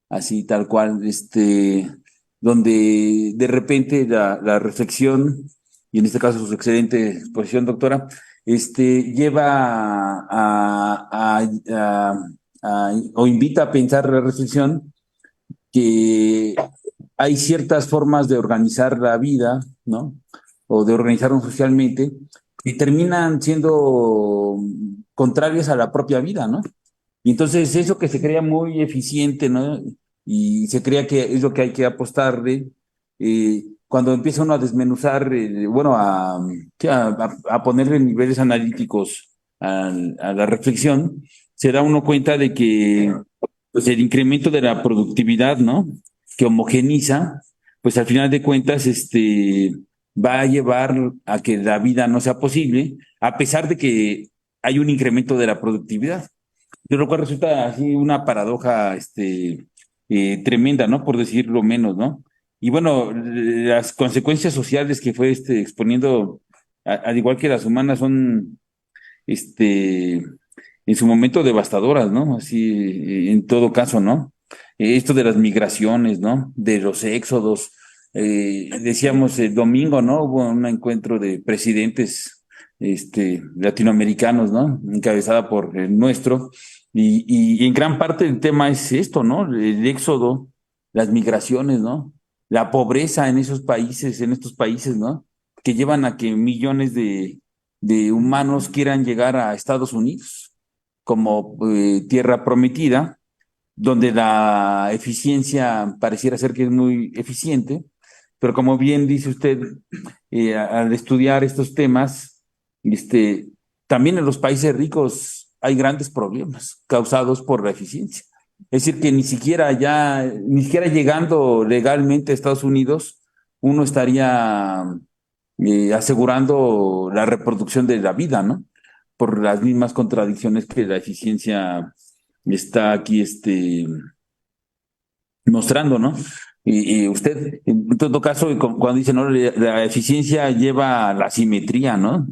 así tal cual, donde de repente la reflexión, y en este caso su excelente exposición, doctora, lleva o invita a pensar la reflexión que hay ciertas formas de organizar la vida, ¿no? O de organizarnos socialmente y terminan siendo contrarias a la propia vida, ¿no? Y entonces eso que se creía muy eficiente, ¿no? Y se creía que es lo que hay que apostarle, cuando empieza uno a desmenuzar, bueno, sí, a ponerle niveles analíticos a la reflexión, se da uno cuenta de que pues el incremento de la productividad, ¿no? Que homogeniza, pues al final de cuentas, va a llevar a que la vida no sea posible, a pesar de que hay un incremento de la productividad. Yo lo cual resulta así una paradoja, tremenda, ¿no? Por decirlo menos, ¿no? Y bueno, las consecuencias sociales que fue exponiendo, al igual que las humanas, son, este, en su momento devastadoras, ¿no? Así, en todo caso, ¿no? Esto de las migraciones, ¿no? De los éxodos. Decíamos el domingo, ¿no? Hubo un encuentro de presidentes, latinoamericanos, ¿no? Encabezada por el nuestro. Y en gran parte el tema es esto, ¿no? El éxodo, las migraciones, ¿no? La pobreza en esos países, en estos países, ¿no? Que llevan a que millones de humanos quieran llegar a Estados Unidos como tierra prometida, donde la eficiencia pareciera ser que es muy eficiente, pero como bien dice usted, al estudiar estos temas, este, también en los países ricos hay grandes problemas causados por la eficiencia. Es decir, que ni siquiera llegando legalmente a Estados Unidos, uno estaría asegurando la reproducción de la vida, ¿no? Por las mismas contradicciones que la eficiencia está aquí, mostrando, ¿no? Y usted, en todo caso, cuando dice, ¿no? La eficiencia lleva a la simetría, ¿no?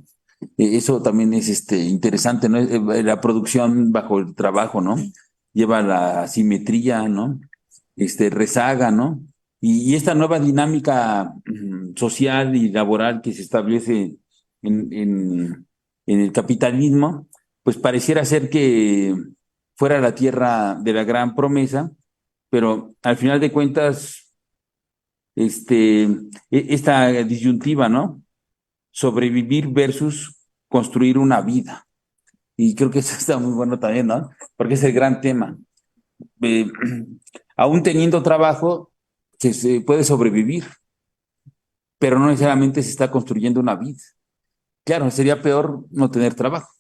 Eso también es interesante, ¿no? La producción bajo el trabajo, ¿no? Lleva a la simetría, ¿no? Rezaga, ¿no? Y esta nueva dinámica social y laboral que se establece en, en, en el capitalismo, pues pareciera ser que fuera la tierra de la gran promesa, pero al final de cuentas, esta disyuntiva, ¿no? Sobrevivir versus construir una vida. Y creo que eso está muy bueno también, ¿no? Porque es el gran tema. Eh, Aún teniendo trabajo, se puede sobrevivir, pero no necesariamente se está construyendo una vida. Claro, sería peor no tener trabajo,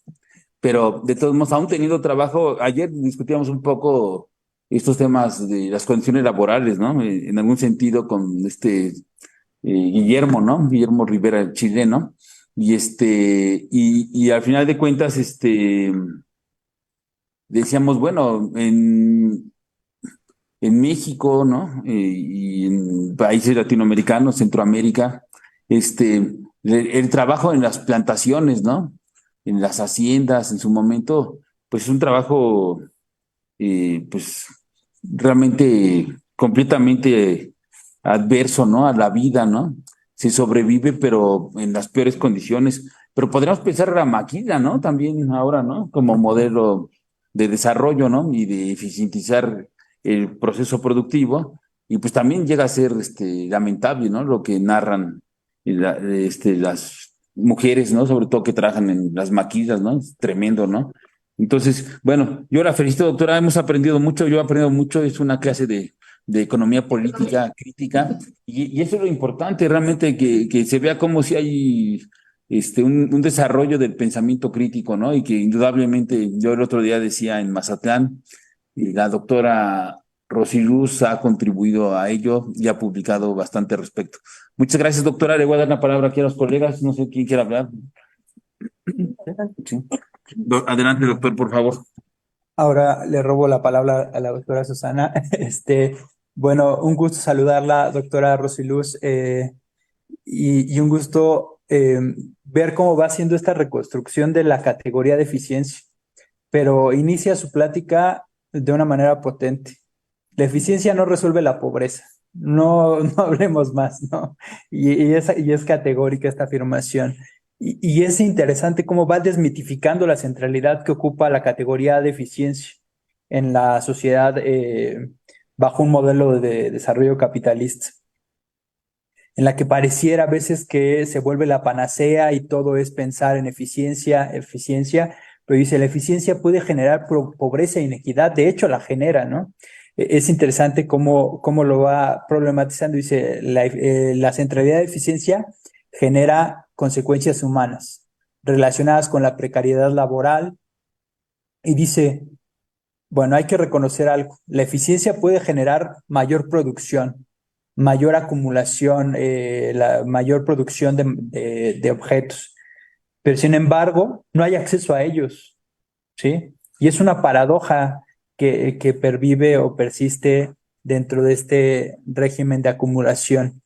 pero de todos modos, aún teniendo trabajo, ayer discutíamos un poco estos temas de las condiciones laborales, ¿no? En algún sentido con Guillermo, ¿no? Guillermo Rivera, el chileno, y al final de cuentas, decíamos, bueno, en México, ¿no? Y en países latinoamericanos, Centroamérica, el trabajo en las plantaciones, ¿no? En las haciendas, en su momento, pues es un trabajo, pues realmente completamente adverso, ¿no? A la vida, ¿no? Se sobrevive, pero en las peores condiciones. Pero podríamos pensar en la maquila, ¿no? También ahora, ¿no? Como modelo de desarrollo, ¿no? Y de eficientizar el proceso productivo. Y pues también llega a ser lamentable, ¿no? Lo que narran las mujeres, ¿no? Sobre todo que trabajan en las maquilas, ¿no? Es tremendo, ¿no? Entonces, bueno, yo la felicito, doctora. Hemos aprendido mucho, yo he aprendido mucho. Es una clase de economía política crítica y eso es lo importante, realmente que se vea como si hay un desarrollo del pensamiento crítico, ¿no? Y que indudablemente, yo el otro día decía en Mazatlán, y la doctora Rosy Luz ha contribuido a ello y ha publicado bastante al respecto. Muchas gracias, doctora. Le voy a dar la palabra aquí a los colegas. No sé quién quiere hablar. Sí. Adelante, doctor, por favor. Ahora le robo la palabra a la doctora Susana. Bueno, un gusto saludarla, doctora Rosiluz, y un gusto ver cómo va haciendo esta reconstrucción de la categoría de eficiencia, pero inicia su plática de una manera potente. La eficiencia no resuelve la pobreza. No, no hablemos más, ¿no? Y es categórica esta afirmación. Y es interesante cómo va desmitificando la centralidad que ocupa la categoría de eficiencia en la sociedad bajo un modelo de desarrollo capitalista. en la que pareciera a veces que se vuelve la panacea y todo es pensar en eficiencia, pero dice, la eficiencia puede generar pobreza e inequidad, de hecho la genera, ¿no? Es interesante cómo lo va problematizando, dice, la centralidad de eficiencia genera consecuencias humanas relacionadas con la precariedad laboral y dice, bueno, hay que reconocer algo. La eficiencia puede generar mayor producción, mayor acumulación, la mayor producción de objetos, pero sin embargo, no hay acceso a ellos, ¿sí? Y es una paradoja que pervive o persiste dentro de este régimen de acumulación.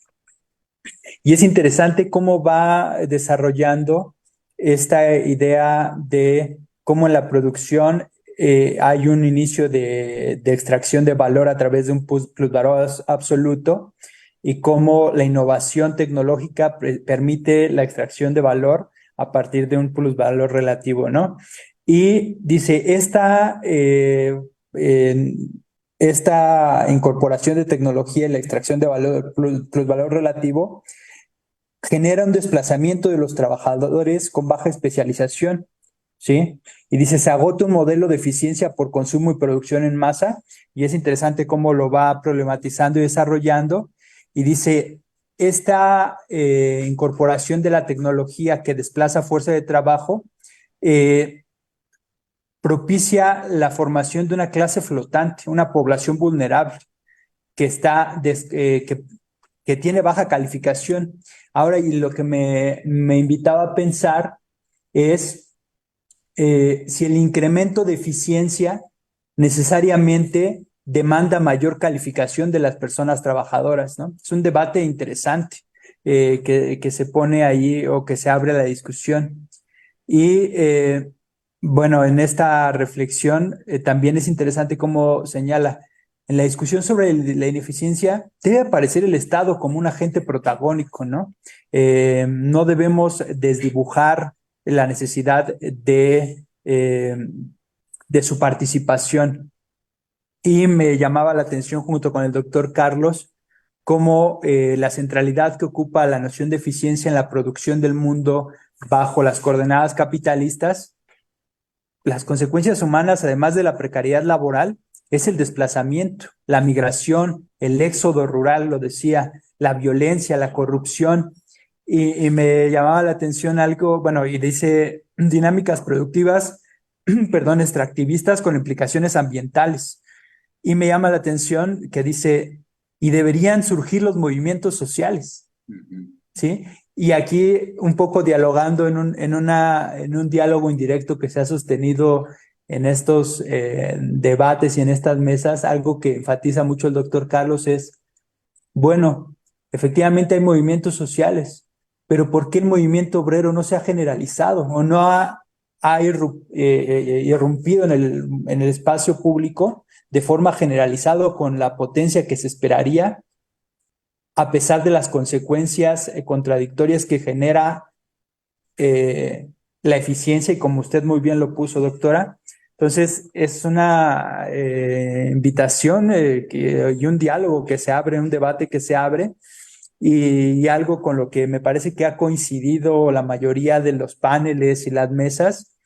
Y es interesante cómo va desarrollando esta idea de cómo en la producción hay un inicio de extracción de valor a través de un plusvalor absoluto y cómo la innovación tecnológica permite la extracción de valor a partir de un plusvalor relativo, ¿no? Y dice, esta incorporación de tecnología y la extracción de valor, plusvalor relativo genera un desplazamiento de los trabajadores con baja especialización, ¿sí? Y dice, se agota un modelo de eficiencia por consumo y producción en masa, y es interesante cómo lo va problematizando y desarrollando, y dice, esta incorporación de la tecnología que desplaza fuerza de trabajo propicia la formación de una clase flotante, una población vulnerable que que tiene baja calificación. Ahora, y lo que me invitaba a pensar es si el incremento de eficiencia necesariamente demanda mayor calificación de las personas trabajadoras, ¿no? Es un debate interesante que se pone ahí o que se abre la discusión. Y bueno, en esta reflexión también es interesante cómo señala, en la discusión sobre la ineficiencia debe aparecer el Estado como un agente protagónico, ¿no? No debemos desdibujar la necesidad de su participación. Y me llamaba la atención junto con el doctor Carlos cómo la centralidad que ocupa la noción de eficiencia en la producción del mundo bajo las coordenadas capitalistas, las consecuencias humanas, además de la precariedad laboral, es el desplazamiento, la migración, el éxodo rural, lo decía, la violencia, la corrupción. Y me llamaba la atención algo, bueno, y dice dinámicas productivas, perdón, extractivistas con implicaciones ambientales. Y me llama la atención que dice, y deberían surgir los movimientos sociales, ¿sí? Y aquí un poco dialogando en un diálogo indirecto que se ha sostenido en estos debates y en estas mesas, algo que enfatiza mucho el doctor Carlos es, bueno, efectivamente hay movimientos sociales, pero ¿por qué el movimiento obrero no se ha generalizado o no ha irrumpido en el espacio público de forma generalizada con la potencia que se esperaría, a pesar de las consecuencias contradictorias que genera la eficiencia y como usted muy bien lo puso, doctora? Entonces, es una invitación y un diálogo que se abre, un debate que se abre y algo con lo que me parece que ha coincidido la mayoría de los paneles y las mesas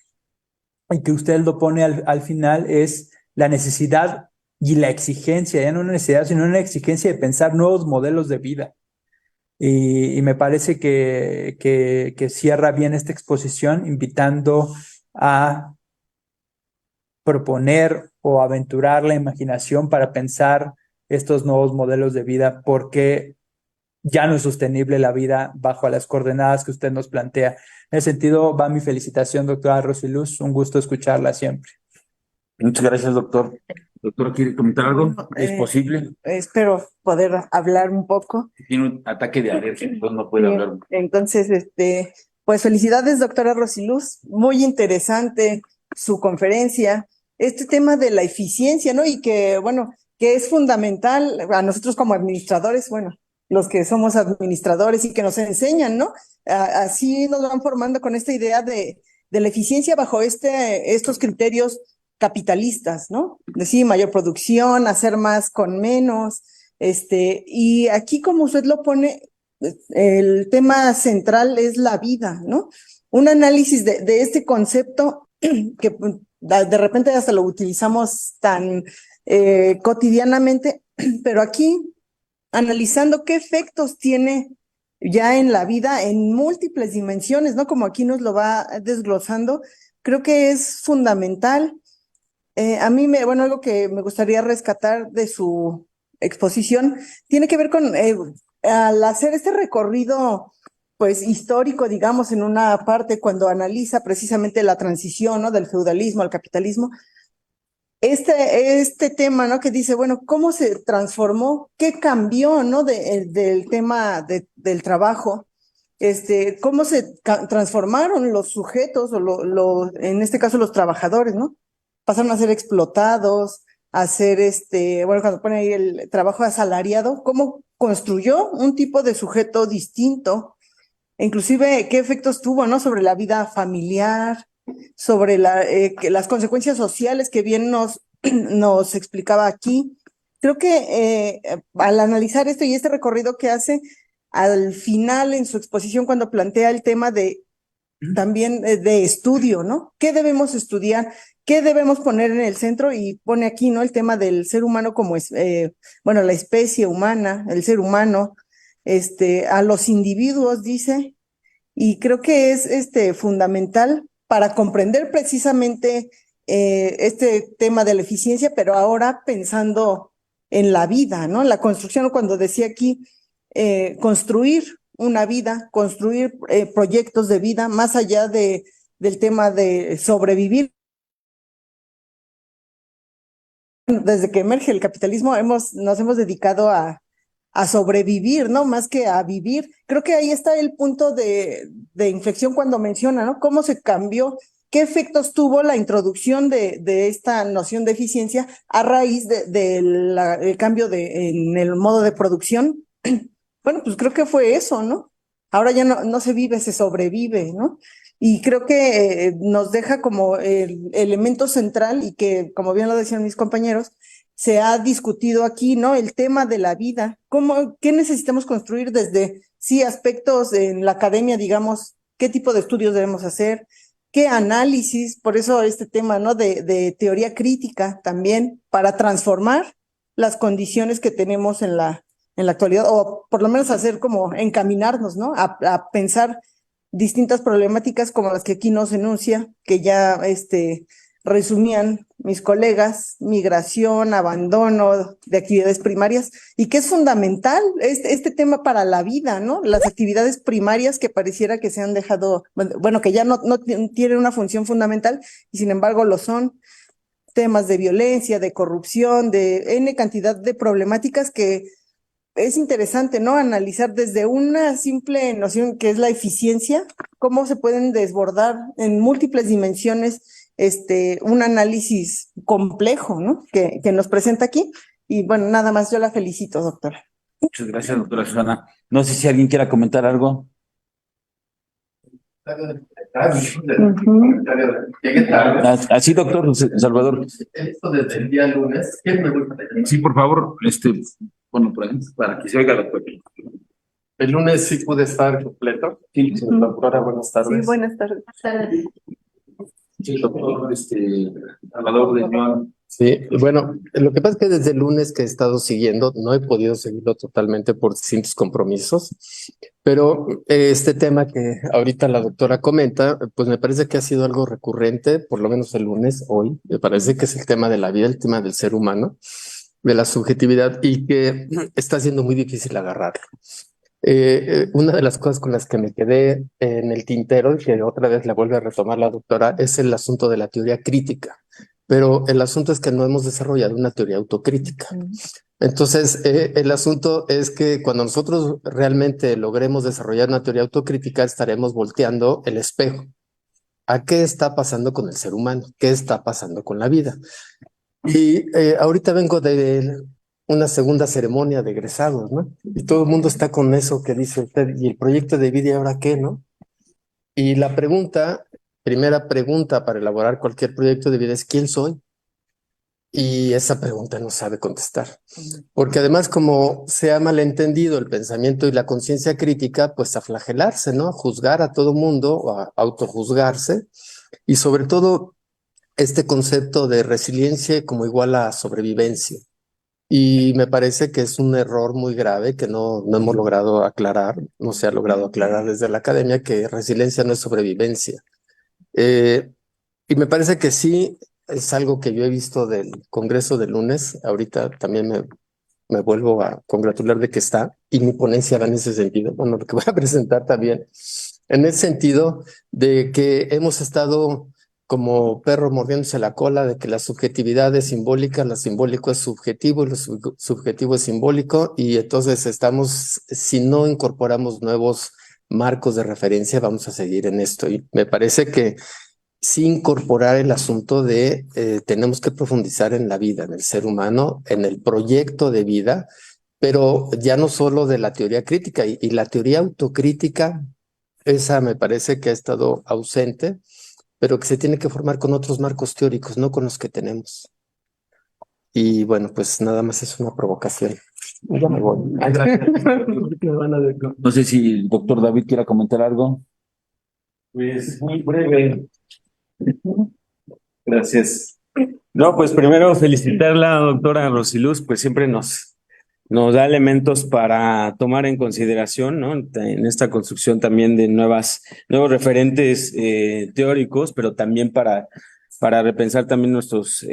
y que usted lo pone al final es la necesidad y la exigencia, ya no una necesidad, sino una exigencia de pensar nuevos modelos de vida. Y me parece que cierra bien esta exposición invitando a proponer o aventurar la imaginación para pensar estos nuevos modelos de vida, porque ya no es sostenible la vida bajo las coordenadas que usted nos plantea. En ese sentido, va mi felicitación, doctora Rosiluz. Un gusto escucharla siempre. Muchas gracias, doctor. Doctor, ¿quiere comentar algo? Bueno, ¿Es posible? espero poder hablar un poco. Tiene un ataque de alergia, entonces no puede hablar. Entonces, pues felicidades, doctora Rosiluz. Muy interesante su conferencia. Este tema de la eficiencia, ¿no? Y que, bueno, que es fundamental a nosotros como administradores, bueno, los que somos administradores y que nos enseñan, ¿no? Así nos van formando con esta idea de la eficiencia bajo estos criterios capitalistas, ¿no? Decir mayor producción, hacer más con menos, y aquí como usted lo pone, el tema central es la vida, ¿no? Un análisis de este concepto que de repente hasta lo utilizamos tan cotidianamente, pero aquí analizando qué efectos tiene ya en la vida en múltiples dimensiones, ¿no? Como aquí nos lo va desglosando, creo que es fundamental. A mí, bueno, algo que me gustaría rescatar de su exposición tiene que ver con, al hacer este recorrido, pues, histórico, digamos, en una parte, cuando analiza precisamente la transición, ¿no? Del feudalismo al capitalismo, este tema, ¿no? Que dice, bueno, ¿cómo se transformó? ¿Qué cambió, ¿no? Del tema del trabajo. Cómo se transformaron los sujetos, o en este caso los trabajadores, ¿no? Pasaron a ser explotados, a ser, bueno, cuando pone ahí el trabajo asalariado, ¿cómo construyó un tipo de sujeto distinto? E inclusive, ¿qué efectos tuvo, ¿no? Sobre la vida familiar, sobre las consecuencias sociales que bien nos explicaba aquí. Creo que al analizar esto y este recorrido que hace, al final en su exposición, cuando plantea el tema de también de estudio, ¿no? ¿Qué debemos estudiar? ¿Qué debemos poner en el centro? Y pone aquí, ¿no? El tema del ser humano como es, bueno, la especie humana, el ser humano, a los individuos, dice, y creo que es fundamental para comprender precisamente este tema de la eficiencia, pero ahora pensando en la vida, ¿no? La construcción, cuando decía aquí, construir una vida, construir proyectos de vida, más allá del tema de sobrevivir. Desde que emerge el capitalismo nos hemos dedicado a sobrevivir, ¿no? Más que a vivir. Creo que ahí está el punto de inflexión cuando menciona, ¿no? Cómo se cambió, qué efectos tuvo la introducción de esta noción de eficiencia a raíz del cambio en el modo de producción. Bueno, pues creo que fue eso, ¿no? Ahora ya no se vive, se sobrevive, ¿no? Y creo que nos deja como el elemento central y que, como bien lo decían mis compañeros, se ha discutido aquí, ¿no? El tema de la vida, qué necesitamos construir desde, sí, aspectos en la academia, digamos, qué tipo de estudios debemos hacer, qué análisis, por eso este tema, ¿no? De teoría crítica también, para transformar las condiciones que tenemos en la actualidad, o por lo menos hacer como encaminarnos, ¿no? A pensar distintas problemáticas como las que aquí nos enuncia, que ya resumían mis colegas: migración, abandono de actividades primarias, y que es fundamental este tema para la vida, ¿no? Las actividades primarias que pareciera que se han dejado, bueno, que ya no tienen una función fundamental, y sin embargo lo son. Temas de violencia, de corrupción, de N cantidad de problemáticas que es interesante, ¿no? Analizar desde una simple noción que es la eficiencia, cómo se pueden desbordar en múltiples dimensiones un análisis complejo, ¿no? Que nos presenta aquí. Y bueno, nada más, yo la felicito, doctora. Muchas gracias, doctora Susana. No sé si alguien quiera comentar algo. Llegué tarde. Así, doctor Salvador. Esto desde el día lunes. ¿Quién me voy para allá? Sí, por favor, bueno, por ahí, para que se oiga, doctor. El lunes sí pude estar completo. Sí, doctora, buenas tardes. Sí, buenas tardes. Sí, doctor, Salvador de Joan. Sí, bueno, lo que pasa es que desde el lunes que he estado siguiendo, no he podido seguirlo totalmente por distintos compromisos, pero este tema que ahorita la doctora comenta, pues me parece que ha sido algo recurrente, por lo menos el lunes, hoy, me parece que es el tema de la vida, el tema del ser humano, de la subjetividad, y que está siendo muy difícil agarrarlo. Una de las cosas con las que me quedé en el tintero, y que otra vez la vuelve a retomar la doctora, es el asunto de la teoría crítica. Pero el asunto es que no hemos desarrollado una teoría autocrítica. Entonces, el asunto es que cuando nosotros realmente logremos desarrollar una teoría autocrítica, estaremos volteando el espejo. ¿A qué está pasando con el ser humano? ¿Qué está pasando con la vida? Y ahorita vengo de una segunda ceremonia de egresados, ¿no? Y todo el mundo está con eso que dice usted, ¿y el proyecto de vida y ahora qué, no? Y la primera pregunta para elaborar cualquier proyecto de vida es ¿quién soy? y esa pregunta no sabe contestar. Porque además, como se ha malentendido el pensamiento y la conciencia crítica, pues a flagelarse, ¿no? Juzgar a todo mundo, o a autojuzgarse, y sobre todo este concepto de resiliencia como igual a sobrevivencia. Y me parece que es un error muy grave que no hemos logrado aclarar, no se ha logrado aclarar desde la academia, que resiliencia no es sobrevivencia. Eh, y me parece que sí es algo que yo he visto del Congreso de lunes. Ahorita también me vuelvo a congratular de que está, y mi ponencia va en ese sentido. Bueno, lo que voy a presentar también, en el sentido de que hemos estado como perro mordiéndose la cola, de que la subjetividad es simbólica, lo simbólico es subjetivo y lo subjetivo es simbólico, y entonces estamos, si no incorporamos nuevos marcos de referencia, vamos a seguir en esto. Y me parece que sí incorporar el asunto de tenemos que profundizar en la vida, en el ser humano, en el proyecto de vida, pero ya no solo de la teoría crítica y la teoría autocrítica, esa me parece que ha estado ausente, pero que se tiene que formar con otros marcos teóricos, no con los que tenemos. Y bueno, pues nada más es una provocación. Ya me voy. No sé si el doctor David quiera comentar algo. Pues muy breve. Gracias. No, pues primero felicitarla, doctora Rosiluz, pues siempre nos da elementos para tomar en consideración, ¿no? En esta construcción también de nuevos referentes teóricos, pero también para repensar también nuestros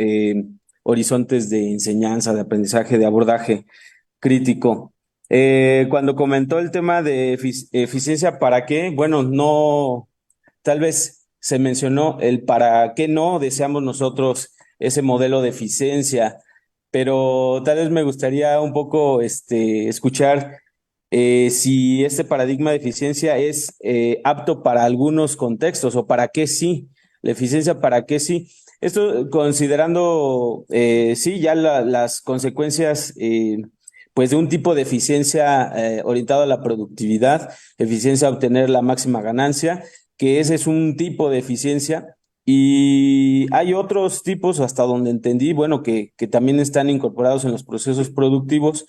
horizontes de enseñanza, de aprendizaje, de abordaje crítico. Cuando comentó el tema de eficiencia, ¿para qué? Bueno, no, tal vez se mencionó el para qué no deseamos nosotros ese modelo de eficiencia, pero tal vez me gustaría un poco escuchar si este paradigma de eficiencia es apto para algunos contextos o para qué sí, la eficiencia para qué sí. Esto considerando, sí, ya las consecuencias pues de un tipo de eficiencia orientado a la productividad, eficiencia a obtener la máxima ganancia, que ese es un tipo de eficiencia. Y hay otros tipos, hasta donde entendí, bueno, que también están incorporados en los procesos productivos,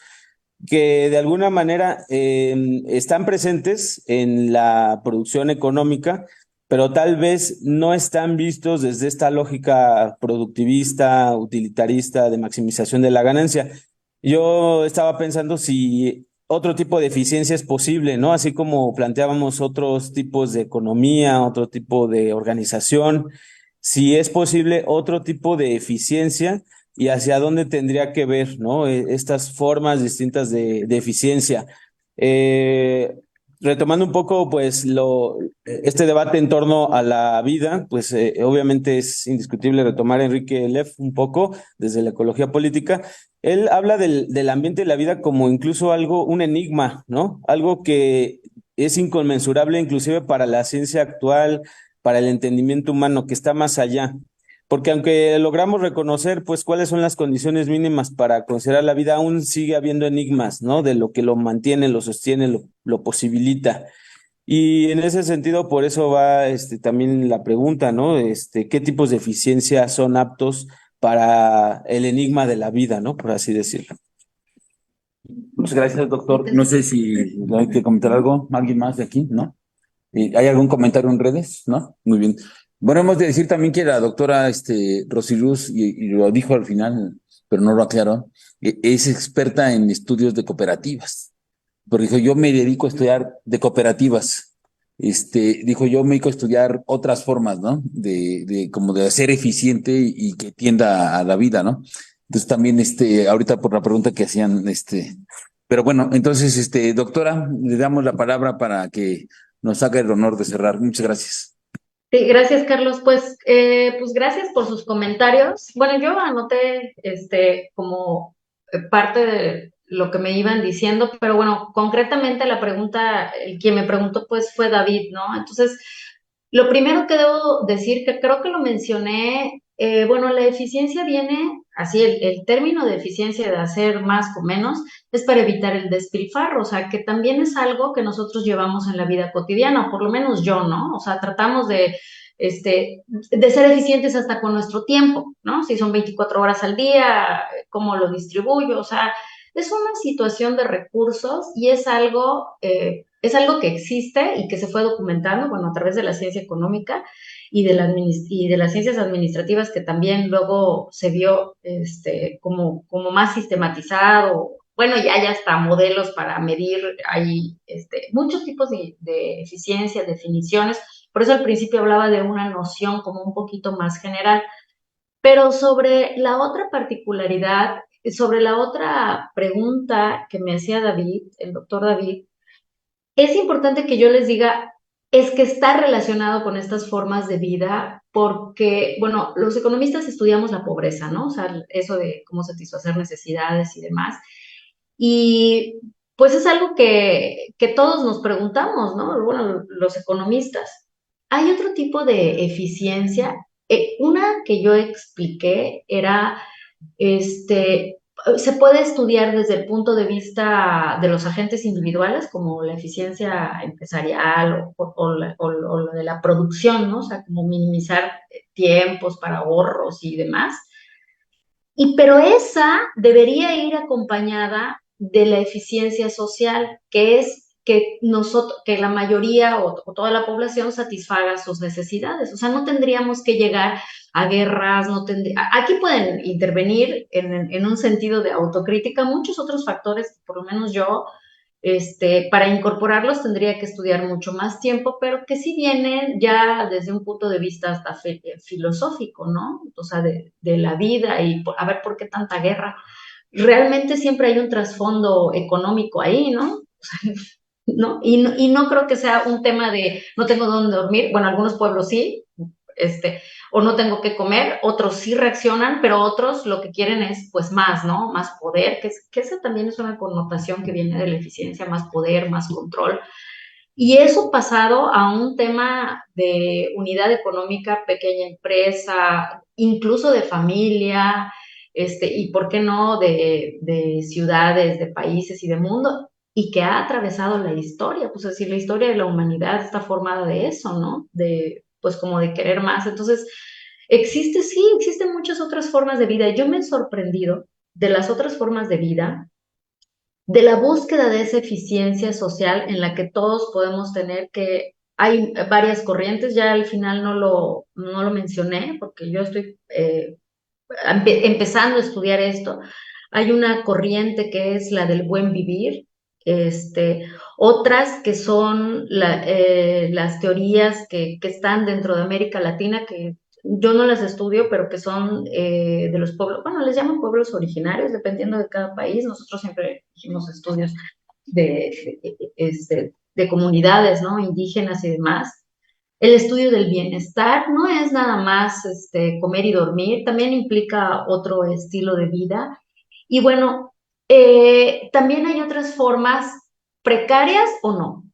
que de alguna manera están presentes en la producción económica, pero tal vez no están vistos desde esta lógica productivista, utilitarista, de maximización de la ganancia. Yo estaba pensando si otro tipo de eficiencia es posible, ¿no? Así como planteábamos otros tipos de economía, otro tipo de organización, si es posible otro tipo de eficiencia y hacia dónde tendría que ver, ¿no? Estas formas distintas de eficiencia. Eh, Retomando un poco, pues, este debate en torno a la vida, pues, obviamente es indiscutible retomar a Enrique Leff un poco desde la ecología política. Él habla del ambiente de la vida como incluso algo, un enigma, ¿no? Algo que es inconmensurable inclusive para la ciencia actual, para el entendimiento humano, que está más allá. Porque aunque logramos reconocer, pues, cuáles son las condiciones mínimas para considerar la vida, aún sigue habiendo enigmas, ¿no? De lo que lo mantiene, lo sostiene, lo posibilita. Y en ese sentido, por eso va también la pregunta, ¿no? ¿Qué tipos de eficiencia son aptos para el enigma de la vida, ¿no? Por así decirlo. Muchas gracias, doctor. No sé si hay que comentar algo, alguien más de aquí, ¿no? ¿Hay algún comentario en redes? ¿No? Muy bien. Bueno, hemos de decir también que la doctora Rosiluz, y lo dijo al final, pero no lo aclaró, es experta en estudios de cooperativas. Porque dijo, yo me dedico a estudiar de cooperativas. Dijo, yo me dedico a estudiar otras formas, ¿no? De como de ser eficiente y que tienda a la vida, ¿no? Entonces también, ahorita por la pregunta que hacían, pero bueno, entonces, doctora, le damos la palabra para que nos haga el honor de cerrar. Muchas gracias. Sí, gracias, Carlos. Pues gracias por sus comentarios. Bueno, yo anoté como parte de lo que me iban diciendo, pero bueno, concretamente la pregunta, el quien me preguntó pues fue David, ¿no? Entonces, lo primero que debo decir, que creo que lo mencioné, bueno, la eficiencia viene, así el término de eficiencia de hacer más con menos, es para evitar el despilfarro, o sea, que también es algo que nosotros llevamos en la vida cotidiana, o por lo menos yo, ¿no? O sea, tratamos de de ser eficientes hasta con nuestro tiempo, ¿no? Si son 24 horas al día, ¿cómo lo distribuyo? O sea, es una situación de recursos y es algo que existe y que se fue documentando, bueno, a través de la ciencia económica y de las ciencias administrativas, que también luego se vio como más sistematizado. Bueno, ya hasta modelos para medir, hay muchos tipos de eficiencia, definiciones. Por eso al principio hablaba de una noción como un poquito más general. Pero sobre la otra particularidad, sobre la otra pregunta que me hacía David, el doctor David, es importante que yo les diga, es que está relacionado con estas formas de vida porque, bueno, los economistas estudiamos la pobreza, ¿no? O sea, eso de cómo satisfacer necesidades y demás. Y pues es algo que todos nos preguntamos, ¿no? Bueno, los economistas. Hay otro tipo de eficiencia. Una que yo expliqué era, se puede estudiar desde el punto de vista de los agentes individuales, como la eficiencia empresarial o la de la producción, ¿no? O sea, como minimizar tiempos para ahorros y demás. Pero esa debería ir acompañada de la eficiencia social, que es que la mayoría o toda la población satisfaga sus necesidades. O sea, no tendríamos que llegar a guerras, aquí pueden intervenir en un sentido de autocrítica muchos otros factores, por lo menos yo, para incorporarlos tendría que estudiar mucho más tiempo, pero que sí vienen ya desde un punto de vista hasta filosófico, ¿no? O sea, de la vida y a ver por qué tanta guerra. Realmente siempre hay un trasfondo económico ahí, ¿no? O sea, ¿no? Y no creo que sea un tema de no tengo dónde dormir. Bueno, algunos pueblos sí, o no tengo que comer, otros sí reaccionan, pero otros lo que quieren es pues más, ¿no? Más poder, que esa también es una connotación que viene de la eficiencia, más poder, más control. Y eso pasado a un tema de unidad económica, pequeña empresa, incluso de familia, y por qué no, de ciudades, de países y de mundo, y que ha atravesado la historia, pues es decir, la historia de la humanidad está formada de eso, ¿no? Pues como de querer más. Entonces, sí, existen muchas otras formas de vida. Yo me he sorprendido de las otras formas de vida, de la búsqueda de esa eficiencia social en la que todos podemos tener, que hay varias corrientes. Ya al final no lo mencioné porque yo estoy empezando a estudiar esto. Hay una corriente que es la del buen vivir, otras que son las teorías que están dentro de América Latina, que yo no las estudio, pero que son de los pueblos, bueno, les llaman pueblos originarios, dependiendo de cada país. Nosotros siempre hicimos estudios de comunidades, ¿no? Indígenas y demás. El estudio del bienestar no es nada más comer y dormir, también implica otro estilo de vida. Y bueno, también hay otras formas precarias o no.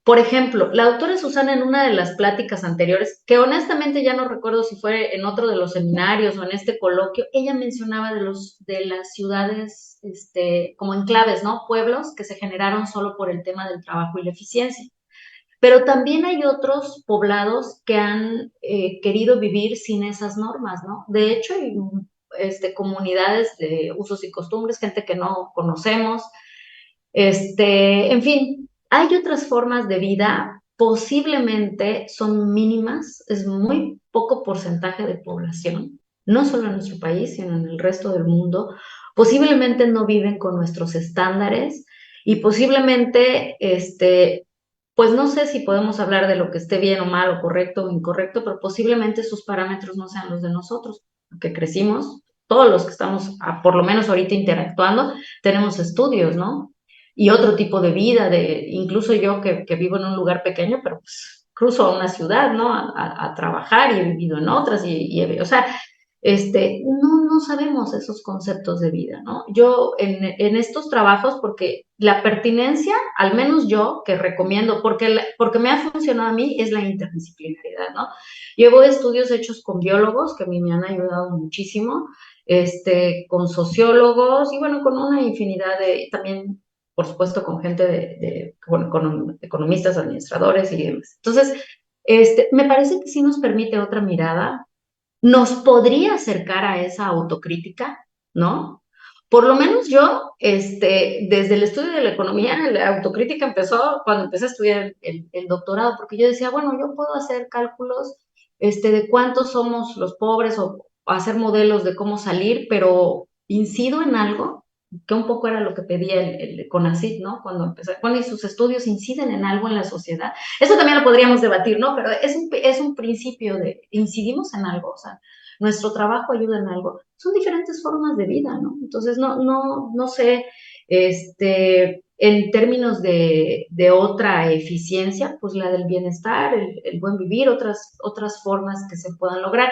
Por ejemplo, la doctora Susana, en una de las pláticas anteriores, que honestamente ya no recuerdo si fue en otro de los seminarios o en este coloquio, ella mencionaba de las ciudades como enclaves, ¿no? Pueblos que se generaron solo por el tema del trabajo y la eficiencia. Pero también hay otros poblados que han querido vivir sin esas normas, ¿no? De hecho, hay comunidades de usos y costumbres, gente que no conocemos. En fin, hay otras formas de vida, posiblemente son mínimas, es muy poco porcentaje de población, no solo en nuestro país, sino en el resto del mundo. Posiblemente no viven con nuestros estándares y posiblemente, pues no sé si podemos hablar de lo que esté bien o mal o correcto o incorrecto, pero posiblemente sus parámetros no sean los de nosotros, que crecimos, todos los que estamos, por lo menos ahorita interactuando, tenemos estudios, ¿no? Y otro tipo de vida, incluso yo que vivo en un lugar pequeño, pero pues cruzo a una ciudad, ¿no? A trabajar y he vivido en otras o sea, no sabemos esos conceptos de vida, ¿no? Yo en estos trabajos, porque la pertinencia, al menos yo, que recomiendo, porque me ha funcionado a mí, es la interdisciplinaridad, ¿no? Llevo estudios hechos con biólogos, que a mí me han ayudado muchísimo, con sociólogos y bueno, con una infinidad también, por supuesto, con gente bueno, con economistas, administradores y demás. Entonces, Me parece que sí nos permite otra mirada, nos podría acercar a esa autocrítica, ¿no? Por lo menos yo, desde el estudio de la economía, la autocrítica empezó cuando empecé a estudiar el doctorado, porque yo decía, bueno, yo puedo hacer cálculos, de cuántos somos los pobres o hacer modelos de cómo salir, pero incido en algo, que un poco era lo que pedía el CONACYT, ¿no? Cuando empecé, bueno, y sus estudios inciden en algo en la sociedad. Eso también lo podríamos debatir, ¿no? Pero es un principio de, incidimos en algo, o sea, nuestro trabajo ayuda en algo. Son diferentes formas de vida, ¿no? Entonces, no sé, en términos de otra eficiencia, pues la del bienestar, el buen vivir, otras formas que se puedan lograr.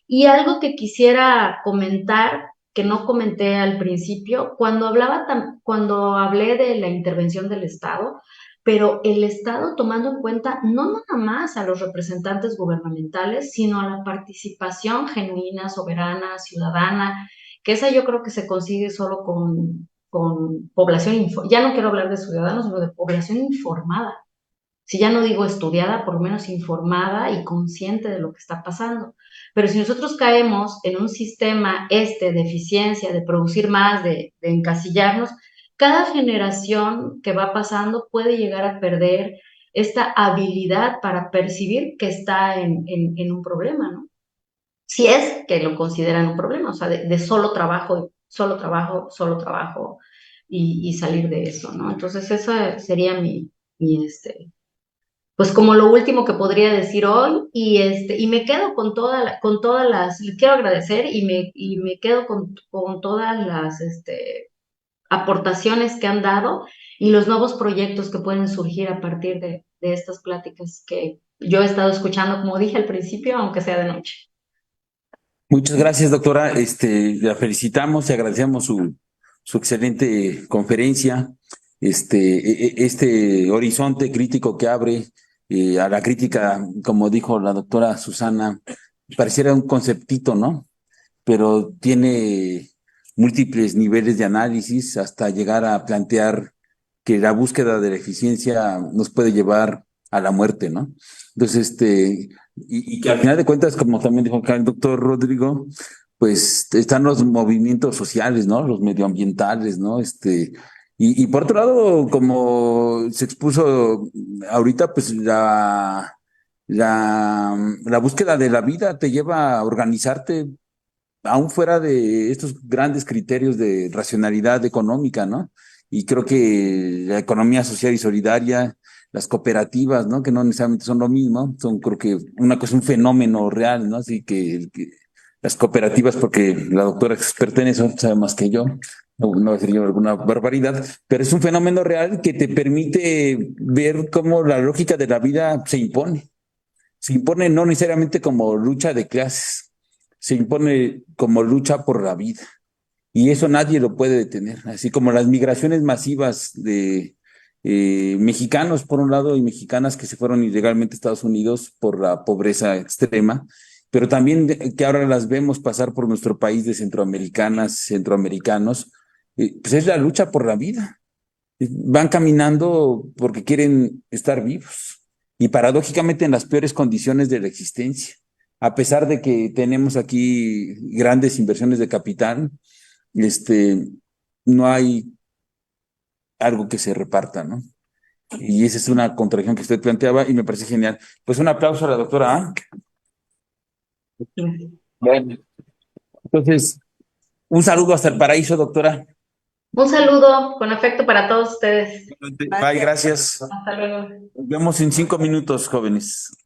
Y algo que quisiera comentar, que no comenté al principio, cuando hablé de la intervención del Estado, pero el Estado tomando en cuenta no nada más a los representantes gubernamentales, sino a la participación genuina, soberana, ciudadana, que esa yo creo que se consigue solo con población, ya no quiero hablar de ciudadanos, sino de población informada. Si ya no digo estudiada, por lo menos informada y consciente de lo que está pasando. Pero si nosotros caemos en un sistema de eficiencia, de producir más, de encasillarnos, cada generación que va pasando puede llegar a perder esta habilidad para percibir que está en un problema, ¿no? Si es que lo consideran un problema, o sea, de solo trabajo, solo trabajo, solo trabajo y salir de eso, ¿no? Entonces, esa sería mi pues como lo último que podría decir hoy, y me quedo con con todas las, les quiero agradecer y me quedo con todas las aportaciones que han dado y los nuevos proyectos que pueden surgir a partir de estas pláticas que yo he estado escuchando, como dije al principio, aunque sea de noche. Muchas gracias, doctora. La felicitamos y agradecemos su excelente conferencia, este horizonte crítico que abre a la crítica, como dijo la doctora Susana, pareciera un conceptito, ¿no? Pero tiene múltiples niveles de análisis hasta llegar a plantear que la búsqueda de la eficiencia nos puede llevar a la muerte, ¿no? Entonces, y que al final de cuentas, como también dijo acá el doctor Rodrigo, pues están los movimientos sociales, ¿no? Los medioambientales, ¿no? Y por otro lado, como se expuso ahorita, pues la búsqueda de la vida te lleva a organizarte aún fuera de estos grandes criterios de racionalidad económica, ¿no? Y creo que la economía social y solidaria, las cooperativas, ¿no? Que no necesariamente son lo mismo, son creo que una cosa, un fenómeno real, ¿no? Así que las cooperativas, porque la doctora es experta en eso, sabe más que yo, no sería alguna barbaridad, pero es un fenómeno real que te permite ver cómo la lógica de la vida se impone no necesariamente como lucha de clases, se impone como lucha por la vida. Y eso nadie lo puede detener, así como las migraciones masivas de mexicanos, por un lado, y mexicanas que se fueron ilegalmente a Estados Unidos por la pobreza extrema, pero también que ahora las vemos pasar por nuestro país de centroamericanas, centroamericanos, pues es la lucha por la vida. Van caminando porque quieren estar vivos y paradójicamente en las peores condiciones de la existencia. A pesar de que tenemos aquí grandes inversiones de capital, no hay algo que se reparta, ¿no? Y esa es una contradicción que usted planteaba y me parece genial. Pues un aplauso a la doctora A. Bueno, entonces, un saludo hasta el paraíso, doctora. Un saludo con afecto para todos ustedes. Bye, gracias. Hasta luego. Nos vemos en 5 minutos, jóvenes.